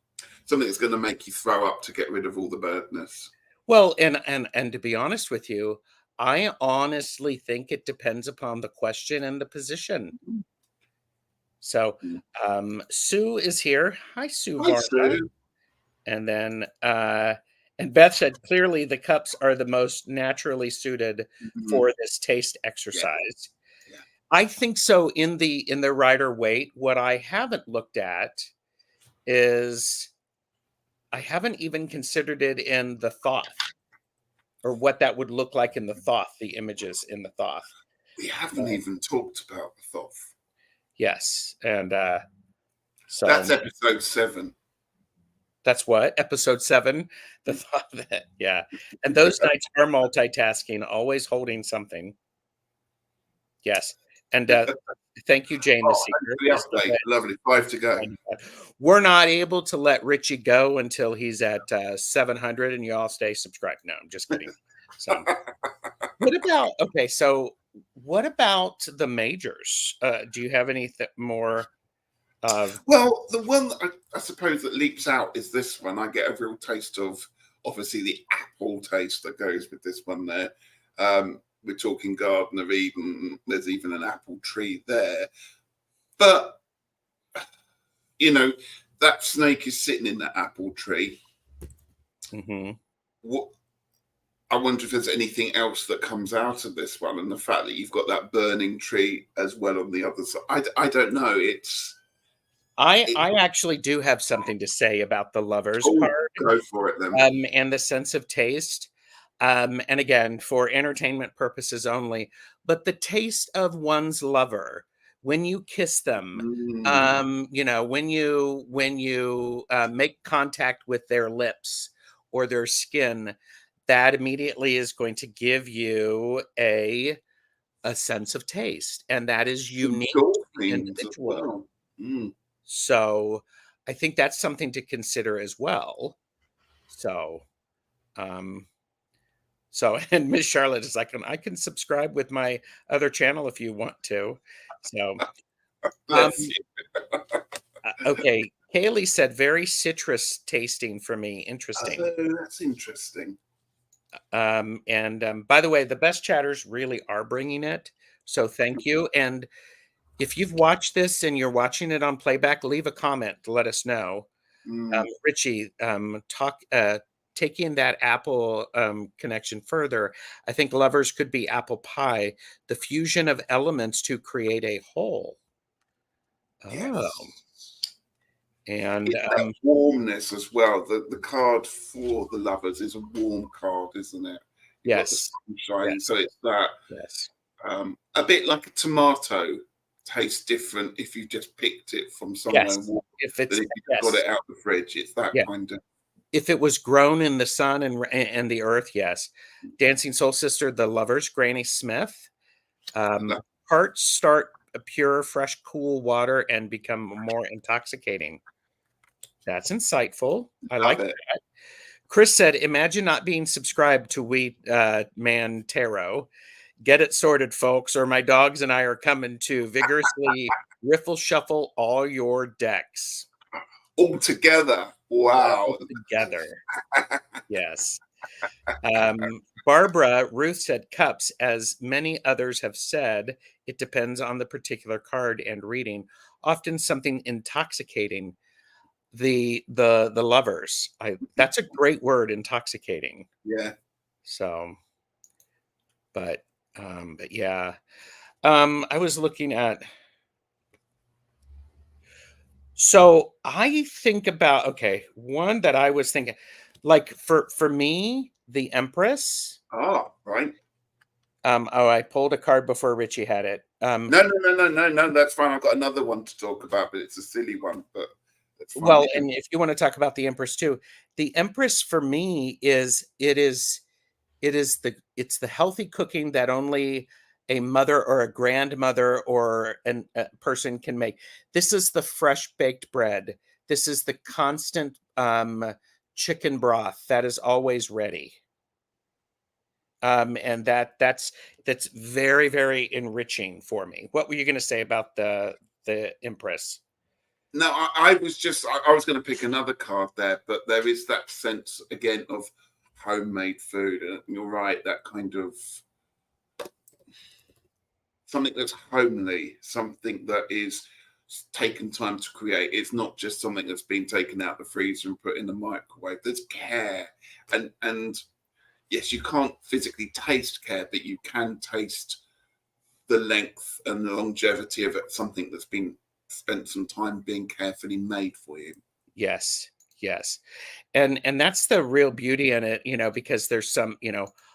Something that's going to make you throw up to get rid of all the badness. Well, and to be honest with you, I honestly think it depends upon the question and the position. So Sue is here. Hi, Sue. Hi, Sue. And then and Beth said clearly the cups are the most naturally suited for this taste exercise. Yeah. I think so. In the Rider Waite, what I haven't looked at is I haven't even considered it in the Thoth, or what that would look like in the Thoth, the images in the Thoth. We haven't even talked about the Thoth. Yes, and so that's episode 7. That's what? Episode 7? The Thoth, yeah. And those knights are multitasking, always holding something. Yes. And thank you, Jane the Seeker. Lovely. 5 to go. We're not able to let Ritchie go until he's at 700, and you all stay subscribed. No, I'm just kidding. So, what about the majors? Do you have any more? Well, the one that I suppose that leaps out is this one. I get a real taste of, obviously, the apple taste that goes with this one there. We're talking Garden of Eden. There's even an apple tree there. But, that snake is sitting in that apple tree. What? I wonder if there's anything else that comes out of this one, and the fact that you've got that burning tree as well on the other side. I don't know. I actually do have something to say about the lovers part. Go for it then. And the sense of taste. And again, for entertainment purposes only, but the taste of one's lover when you kiss them, when you make contact with their lips or their skin, that immediately is going to give you a sense of taste, and that is unique to the individual. Well. So I think that's something to consider as well. So, and Miss Charlotte is like, I can subscribe with my other channel if you want to. So, okay. Kaylee said very citrus tasting for me. Interesting. Oh, that's interesting. And by the way, the best chatters really are bringing it. So thank you. And if you've watched this and you're watching it on playback, leave a comment to let us know. Ritchie, taking that apple connection further, I think lovers could be apple pie, the fusion of elements to create a whole. Yes. Oh. And that warmness as well. The card for the lovers is a warm card, isn't it? Yes. Sunshine, yes. So it's that. Yes. A bit like a tomato tastes different if you just picked it from somewhere warm. If you got it out the fridge, it's that kind of. If it was grown in the sun and the earth, yes. Dancing Soul Sister, the lovers, Granny Smith. Hearts start pure, fresh, cool water and become more intoxicating. That's insightful. I like that. Chris said, imagine not being subscribed to We Man Tarot. Get it sorted, folks, or my dogs and I are coming to vigorously riffle shuffle all your decks All together. all Wow. together. Yes. Barbara Ruth said cups, as many others have said, it depends on the particular card and reading. Often something intoxicating. The lovers. That's a great word, intoxicating. Yeah. So, but yeah. I was looking at. So I think about, okay, one that I was thinking, like for me, the Empress. Ah, right. Oh, I pulled a card before Ritchie had it. No, no, no, no, no, no. That's fine. I've got another one to talk about, but it's a silly one. But it's fine. Well, You can. and if you want to talk about the Empress too, the Empress for me it's the healthy cooking that only a mother or a grandmother or a person can make. This is the fresh baked bread. This is the constant chicken broth that is always ready. And that's very, very enriching for me. What were you going to say about the Empress? No, I was just. I was going to pick another card there, but there is that sense again of homemade food, and you're right. That kind of something that's homely, something that is taken time to create. It's not just something that's been taken out the freezer and put in the microwave. There's care, and yes, you can't physically taste care, but you can taste the length and the longevity of it, something that's been spent some time being carefully made for you. Yes, yes. And that's the real beauty in it, because there's some,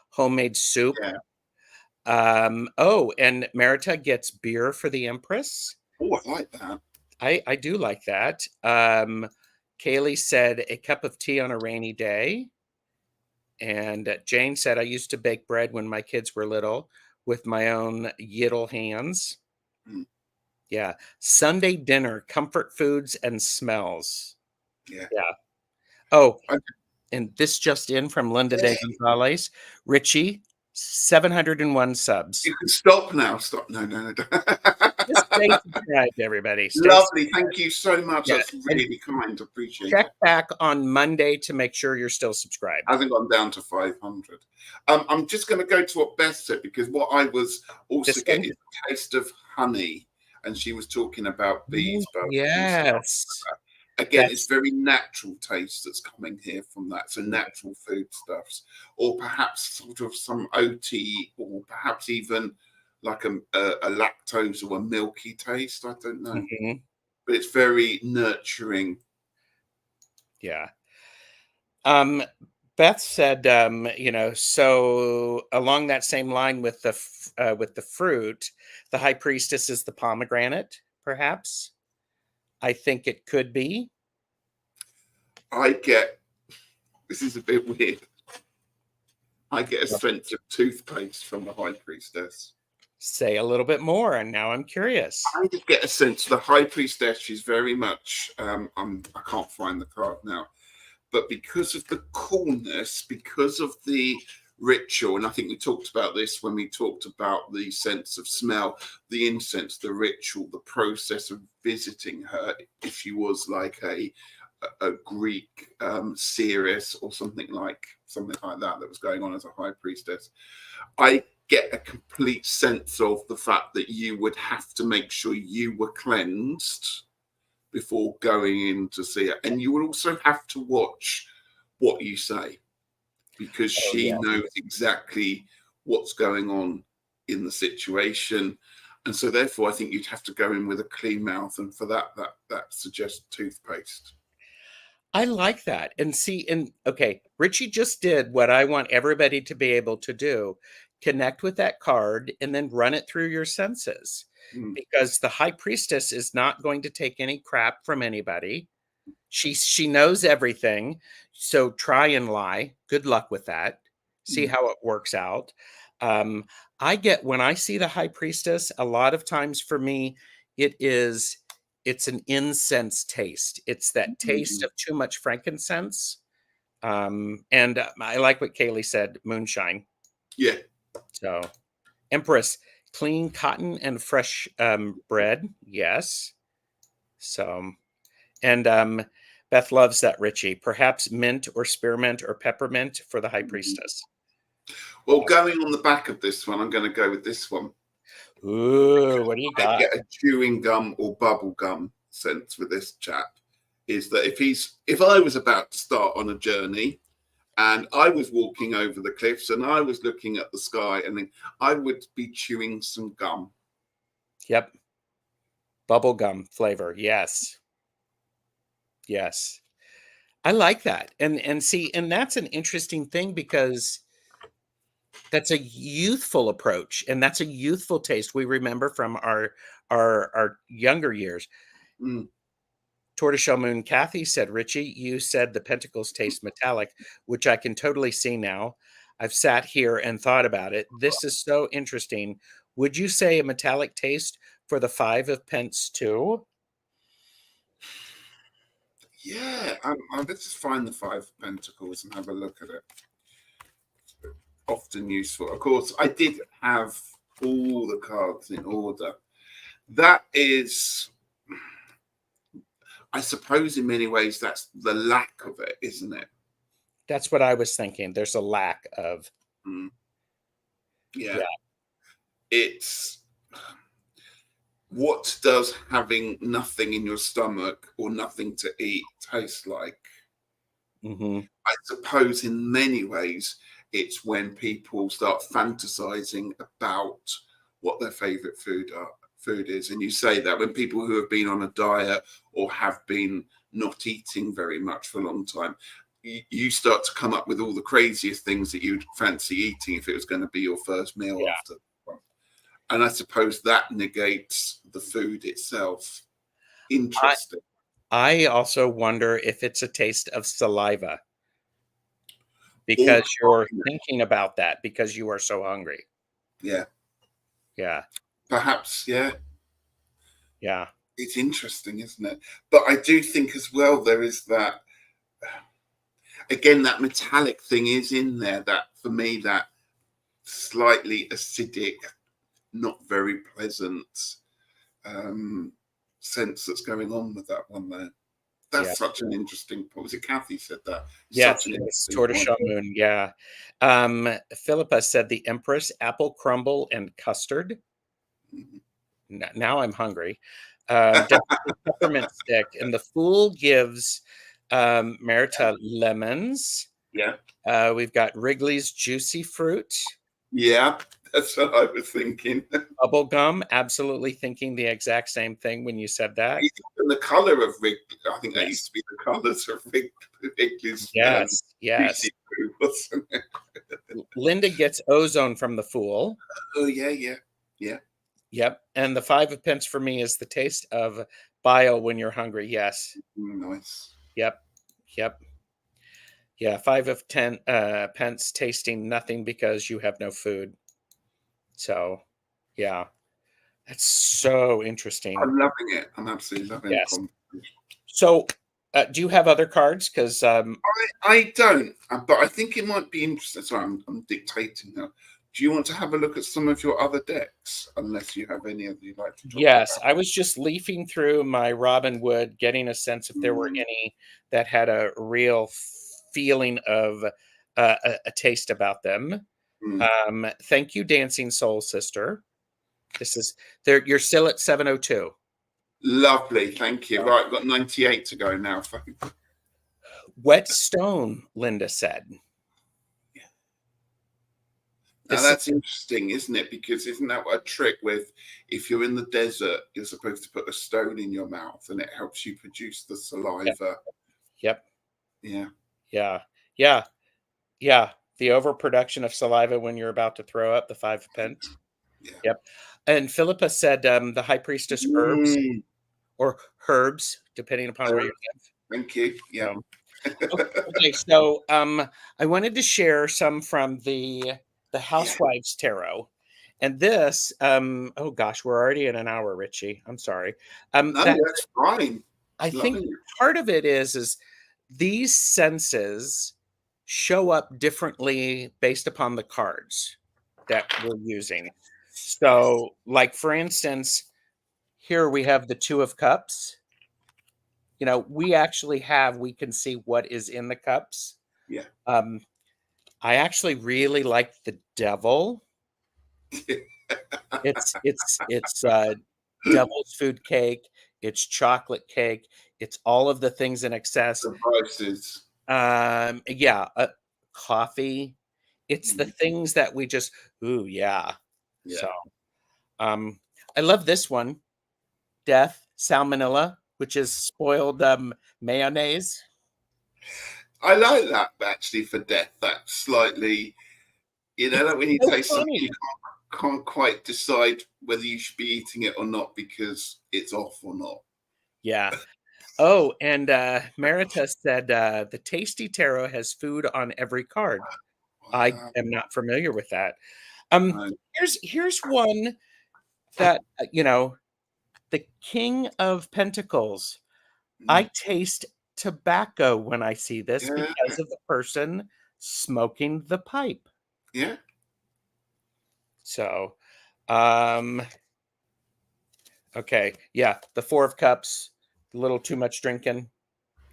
homemade soup. Yeah. Oh, and Merita gets beer for the Empress. Oh, I like that. I do like that. Kaylee said a cup of tea on a rainy day. And Jane said, I used to bake bread when my kids were little with my own yiddle hands. Mm, Yeah. Sunday dinner, comfort foods and smells. yeah. Yeah. Oh, I, and this just in from Linda de Gonzalez. Ritchie, 701 subs. you can stop now. Stop. No, no, no. Just stay subscribed, everybody. Stay Lovely. Thank you so much. Yeah, That's and really kind. Appreciate check it. back on Monday to make sure you're still subscribed. Hasn't gone down to 500. I'm just going to go to what Beth said, because what I was also This one? getting is a taste of honey, and she was talking about bees. Yes. Again, it's very natural taste that's coming here from that. So natural foodstuffs, or perhaps sort of some oaty, or perhaps even like a lactose or a milky taste. I don't know, Mhm. but it's very nurturing. Yeah. Beth said, so along that same line with the fruit, the high priestess is the pomegranate, perhaps. I think it could be. I get, this is a bit weird. I get a sense of toothpaste from the high priestess. Say a little bit more, and now I'm curious. I just get a sense the high priestess is very much. I can't find the card now, but because of the coolness, because of the ritual, and I think we talked about this when we talked about the sense of smell, the incense, the ritual, the process of visiting her. If she was like a Greek seeress or something like that was going on as a high priestess, I get a complete sense of the fact that you would have to make sure you were cleansed before going in to see it, and you would also have to watch what you say, because she knows exactly what's going on in the situation. And so therefore I think you'd have to go in with a clean mouth, and for that suggests toothpaste. I like that. And see, okay, Richie just did what I want everybody to be able to do. Connect with that card and then run it through your senses. Mm. Because the high priestess is not going to take any crap from anybody. She knows everything. So try and lie. Good luck with that. See how it works out. I get, when I see the high priestess, a lot of times for me, it's an incense taste. It's that taste of too much frankincense. And I like what Kaylee said, moonshine. Yeah. So, Empress, clean cotton and fresh bread. Yes. So, and Beth loves that, Ritchie. Perhaps mint or spearmint or peppermint for the high priestess. Well, going on the back of this one, I'm going to go with this one. Ooh, what do you I got? get a chewing gum or bubble gum sense with this chap. Is that if I was about to start on a journey and I was walking over the cliffs and I was looking at the sky and then I would be chewing some gum. Yep. Bubble gum flavor. Yes. Yes. I like that. And see, and that's an interesting thing because that's a youthful approach and that's a youthful taste we remember from our younger years. Mm. Tortoiseshell Moon Kathy said, Ritchie, you said the pentacles taste metallic, which I can totally see now. I've sat here and thought about it. This is so interesting. Would you say a metallic taste for the 5 of Pence too? Yeah, let's just find the 5 of Pentacles and have a look at it. Often useful. Of course, I did have all the cards in order. That is, I suppose in many ways, that's the lack of it, isn't it? That's what I was thinking. There's a lack of. Mm. Yeah. Yeah. It's what does having nothing in your stomach or nothing to eat taste like? Mm-hmm. I suppose in many ways it's when people start fantasizing about what their favorite food is. And you say that when people who have been on a diet or have been not eating very much for a long time, you start to come up with all the craziest things that you'd fancy eating if it was going to be your first meal Yeah. after. And I suppose that negates the food itself. Interesting. I also wonder if it's a taste of saliva because you're thinking about that because you are so hungry. Yeah. Yeah. Perhaps, yeah. Yeah. It's interesting, isn't it? But I do think as well there is that, again, that metallic thing is in there, that for me, that slightly acidic, not very pleasant sense that's going on with that one there. That's such an interesting point. Was it Kathy said that? Yes, it's Tortoiseshell Moon. Yeah. Philippa said the Empress, apple crumble, and custard. Mm-hmm. Now I'm hungry. Definitely peppermint stick. And the Fool gives Merita lemons. Yeah. We've got Wrigley's juicy fruit. Yeah, that's what I was thinking. Bubble gum, absolutely thinking the exact same thing when you said that. And the color of Wrigley, I think that used to be the colors of Wrigley's. Yes, yes. Fruit, wasn't it? Linda gets ozone from the Fool. Oh, yeah. Yep. And the 5 of Pence for me is the taste of bile when you're hungry. Yes. Nice. Yep. Yeah. 5 of Pence tasting nothing because you have no food. So, yeah. That's so interesting. I'm loving it. I'm absolutely loving it. So, do you have other cards? Because I don't, but I think it might be interesting. Sorry, I'm dictating now. Do you want to have a look at some of your other decks? Unless you have any other you'd like to talk yes, about. I was just leafing through my Robin Wood, getting a sense if there were any that had a real feeling of a taste about them. Thank you, Dancing Soul Sister. This is there. You're still at 702. Lovely, thank you. Right, got 98 to go now. Whetstone, Linda said. Now that's interesting, isn't it? Because isn't that a trick with if you're in the desert, you're supposed to put a stone in your mouth and it helps you produce the saliva. Yep. Yeah. The overproduction of saliva when you're about to throw up, the 5 of Pence. Yeah. Yep. And Philippa said the high priestess herbs or herbs, depending upon where you live. Thank you. Yeah. Okay, so I wanted to share some from the Housewives Tarot. And this, oh gosh, we're already in an hour, Ritchie. I'm sorry. No, that's fine. I think part of it is these senses show up differently based upon the cards that we're using. So, like for instance, here we have the Two of Cups. We can see what is in the cups. Yeah. Um, I actually really like the Devil. It's devil's food cake, it's chocolate cake, it's all of the things in excess. The prices. Yeah, coffee. It's the Mm, things that we just, ooh, yeah. yeah. So, um, I love this one, Death, salmonella, which is spoiled, mayonnaise. I like that actually for death. That slightly, that when you So taste something, funny. you can't quite decide whether you should be eating it or not because it's off or not. Yeah. Oh, and, Marita said, "The Tasty Tarot has food on every card." I Wow. am not familiar with that. No. Here's one that, the King of Pentacles. Mm, I taste tobacco when I see this yeah. because of the person smoking the pipe. Yeah. So, um, okay, yeah, the Four of Cups, a little too much drinking.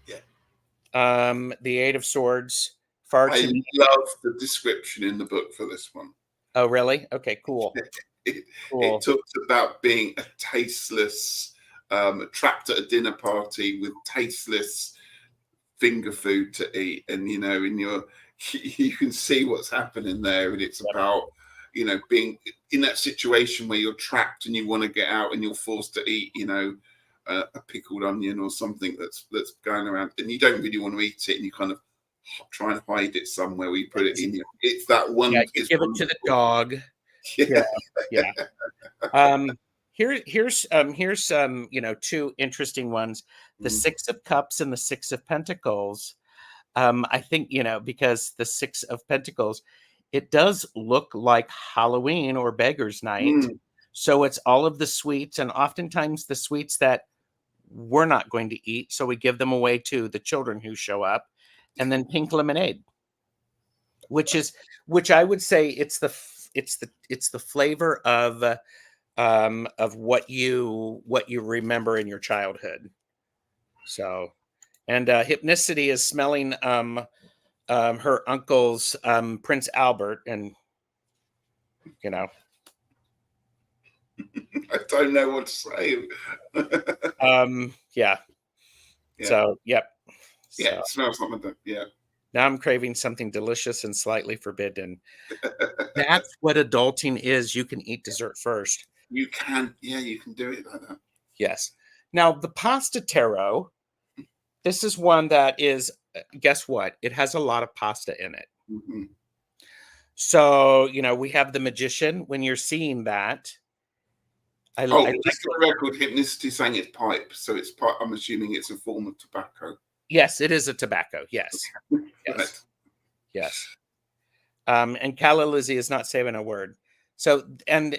Yeah. The Eight of Swords, far I too many. love the description in the book for this one. Oh, really? Okay, cool, It cool. talks about being a tasteless, trapped at a dinner party with tasteless finger food to eat, and in your you can see what's happening there, and it's Yep. about being in that situation where you're trapped and you want to get out and you're forced to eat a pickled onion or something that's going around and you don't really want to eat it and you kind of try and hide it somewhere where you put it in your it's that Yeah, one you is give it to the wonderful. dog. Yeah, Yeah. yeah. Here's some, two interesting ones. The Mm, Six of Cups and the Six of Pentacles. I think, because the Six of Pentacles, it does look like Halloween or Beggar's Night. mm. So it's all of the sweets, and oftentimes the sweets that we're not going to eat. So we give them away to the children who show up. And then pink lemonade, which is, which I would say it's the flavor of what you remember in your childhood. So, and hypnicity is smelling her uncle's Prince Albert, and you know, I don't know what to say. yeah. Yeah, So, yep. yeah, So it smells like my dad. Yeah. now I'm craving something delicious and slightly forbidden. That's what adulting is. You can eat dessert first. You can, yeah, you can do it like that. Yes. Now the pasta tarot. This is one that is. Guess what? It has a lot of pasta in it. Hmm. So, we have the magician. When you're seeing that, I Oh, like just for the record, hypnicity saying it's pipe, so it's pipe. I'm assuming it's a form of tobacco. yes, it is a tobacco. Yes. Right. Yes. Yes. And Calla Lizzie is not saving a word. So, and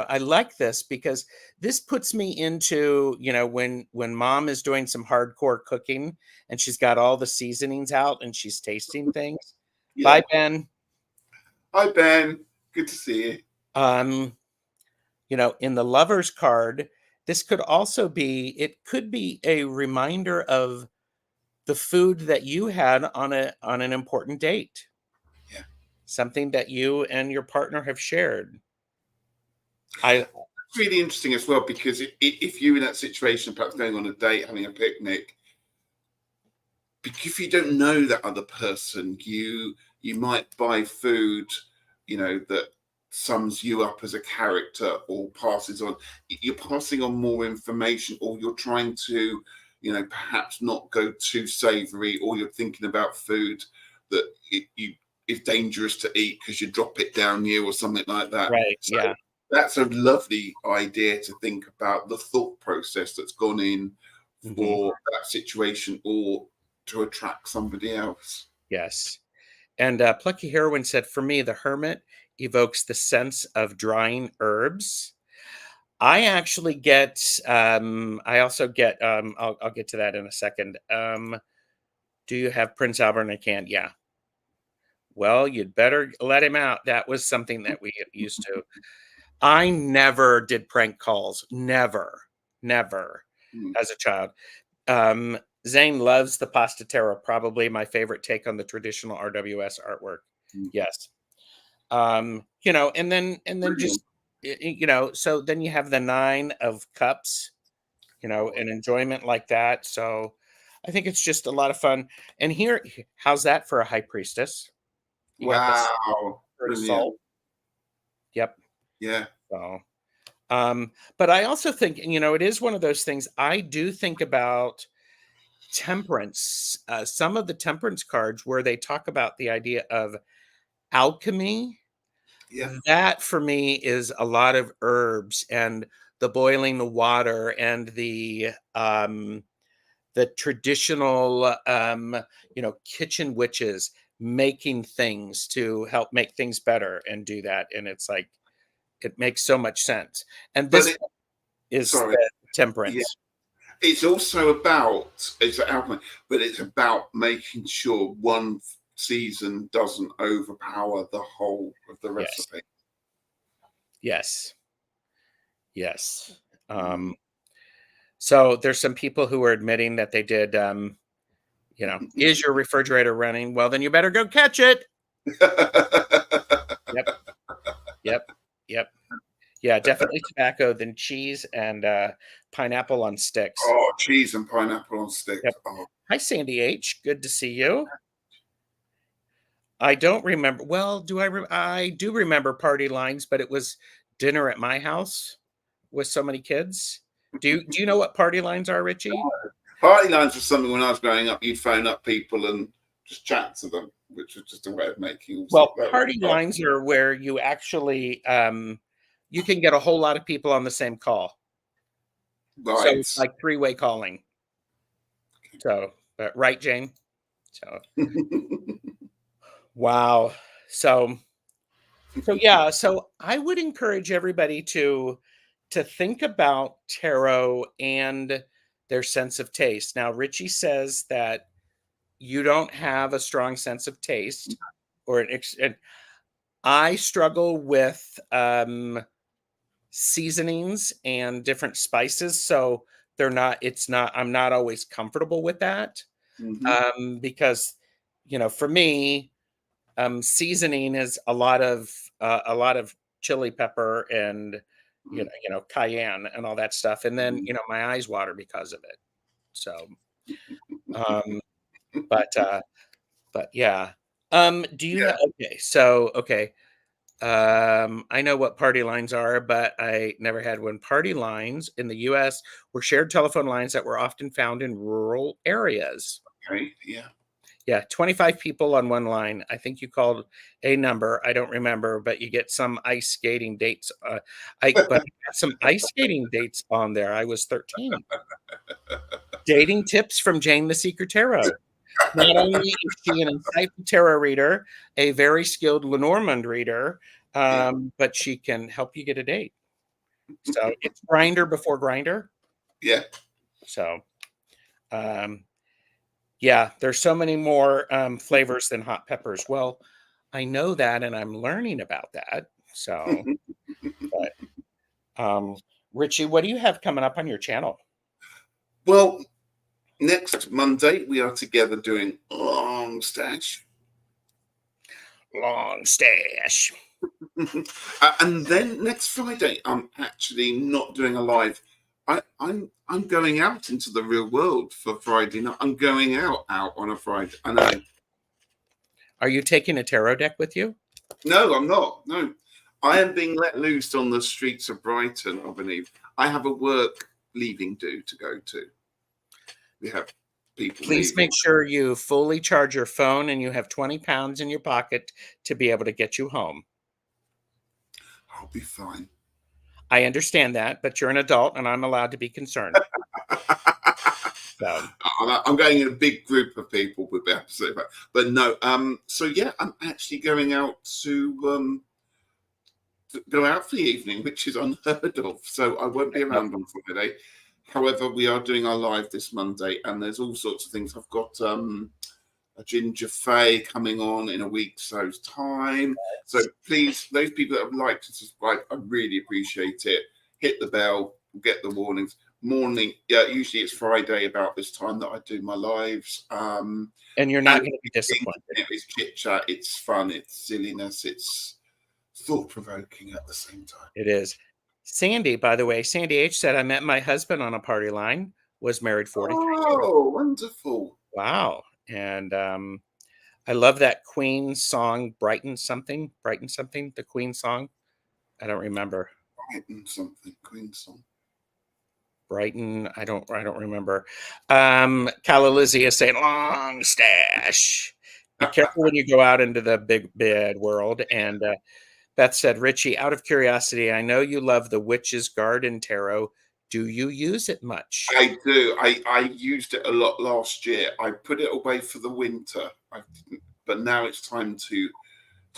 I like this because this puts me into, when mom is doing some hardcore cooking and she's got all the seasonings out and she's tasting things. Yeah. Bye, Ben. Hi, Ben. Good to see you. Um, in the lovers card, this could also be, it could be a reminder of the food that you had on an important date, Yeah. something that you and your partner have shared. I It's really interesting as well because if you're in that situation, perhaps going on a date, having a picnic, because if you don't know that other person, you might buy food, that sums you up as a character or passes on. You're passing on more information, or you're trying to, perhaps not go too savoury, or you're thinking about food that you is dangerous to eat because you drop it down you or something like that. right, So yeah, that's a lovely idea to think about the thought process that's gone in mhm, for that situation or to attract somebody else. yes. And, Plucky Heroine said, "For me, the hermit evokes the sense of drying herbs." I actually get, I also get, I'll get to that in a second. Do you have Prince Albert in a can? Yeah. Well, you'd better let him out. That was something that we used to. I never did prank calls. Never, never Mm, as a child. Um, Zane loves the pasta terra, probably my favorite take on the traditional RWS artwork. mm. Yes. And then Brilliant. just so then you have the 9 of cups, Oh, an enjoyment like that. So I think it's just a lot of fun. And here, how's that for a high priestess? You got this wow. for the Brilliant. salt. Yep. Yeah. So but I also think, it is one of those things I do think about temperance. Some of the temperance cards where they talk about the idea of alchemy, Yeah. that for me is a lot of herbs and the boiling the water and the traditional kitchen witches making things to help make things better and do that. And it's like it makes so much sense. And But this is sorry. the Yeah. temperance. It's also about, it's alchemy, but it's about making sure one season doesn't overpower the whole of the Yes. recipe. Yes. Yes. Mm. Um, so there's some people who are admitting that they did, is your refrigerator running? Well, then you better go catch it. Yep. Yep. Yep. Yeah, definitely tobacco, then cheese and pineapple on sticks. Oh, cheese and pineapple on stick. Yep. Oh, Hi, Sandy H. Good to see you. I don't remember. Well, I do remember party lines, but it was dinner at my house with so many kids. Do you know what party lines are, Richie? party lines was something when I was growing up, you'd phone up people and just chat to them, which was just a way of making all Well, sorts of party lines are where you actually you can get a whole lot of people on the same call. So right. it's like three-way calling. So, right, Jane? So, wow. So yeah, so I would encourage everybody to think about tarot and their sense of taste. Now, Richie says that you don't have a strong sense of taste and I struggle with seasonings and different spices, so I'm not always comfortable with that. Mhm. Because for me, seasoning is a lot of chili pepper and cayenne and all that stuff, and then Mhm. my eyes water because of it. So, um, but yeah. Do you have Yeah. okay? So okay. I know what party lines are, but I never had one. Party lines in the U.S. were shared telephone lines that were often found in rural areas. Okay. Yeah. Yeah, 25 people on one line. I think you called a number. I don't remember, but you get some ice skating dates. But I got some ice skating dates on there. I was 13. Dating tips from Jane the Secret Tarot. Not only is she an insightful tarot reader, a very skilled Lenormand reader, Yeah. but she can help you get a date. So it's grinder before grinder. Yeah. So um, yeah, there's so many more flavors than hot peppers. Well, I know that, and I'm learning about that. So, but Richie, what do you have coming up on your channel? Well, next Monday we are together doing long stash. Long stash. And then next Friday, I'm actually not doing a live. I'm going out into the real world for Friday night. I'm going out on a Friday. I know. Are you taking a tarot deck with you? No, I'm not. No, I am being let loose on the streets of Brighton. I believe I have a work leaving due to go to. We have people Please make leaving. sure you fully charge your phone and you have 20 pounds in your pocket to be able to get you home. I'll be fine. I understand that, but you're an adult and I'm allowed to be concerned. So, I'm going in a big group of people would be absolutely fine. But no, so yeah, I'm actually going out to go out for the evening, which is unheard of. So I won't be no, around on Friday. However, we are doing our live this Monday, and there's all sorts of things. I've got a ginger fay coming on in a week's so's time. So please, those people that have liked and subscribed, I really appreciate it. Hit the bell, get the warnings. Yeah, usually it's Friday about this time that I do my lives. And you're not going to be disappointed. It's chit chat, it's fun, it's silliness, it's thought provoking at the same time. It is. Sandy, by the way, Sandy H said, I met my husband on a party line, was married 43 years. Oh, wonderful. Wow. And I love that Queen song, Brighton something, the Queen song. I don't remember. Brighton something, Queen song. Brighton, I don't remember. Calla Lizzie is saying long stash. Be careful when you go out into the big bad world. And Beth said, Ritchie, out of curiosity, I know you love the Witch's Garden Tarot. Do you use it much? I do. I used it a lot last year. I put it away for the winter. But now it's time to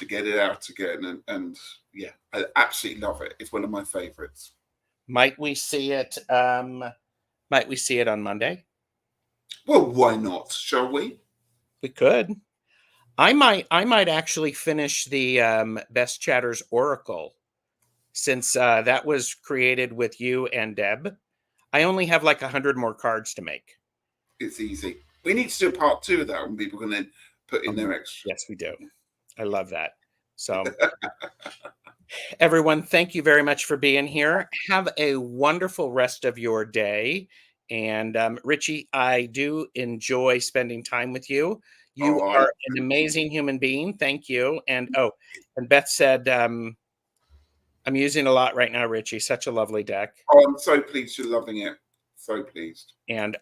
get it out again. And yeah, I absolutely love it. It's one of my favorites. Might we see it? Might we see it on Monday? Well, why not? Shall we? We could. I might actually finish the Best Chatters Oracle, since that was created with you and Deb. I only have like 100 more cards to make. It's easy. We need to do a part 2 of that when people can then put in their extra. Yes, we do. I love that. So everyone, thank you very much for being here. Have a wonderful rest of your day. And Ritchie, I do enjoy spending time with you. You are an amazing human being. Thank you. And and Beth said, I'm using a lot right now, Ritchie. Such a lovely deck. Oh, I'm so pleased you're loving it. So pleased. And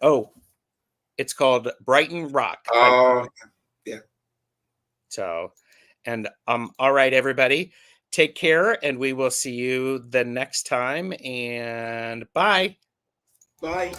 it's called Brighton Rock. Oh, yeah. So, and all right, everybody. Take care, and we will see you the next time. And bye. Bye.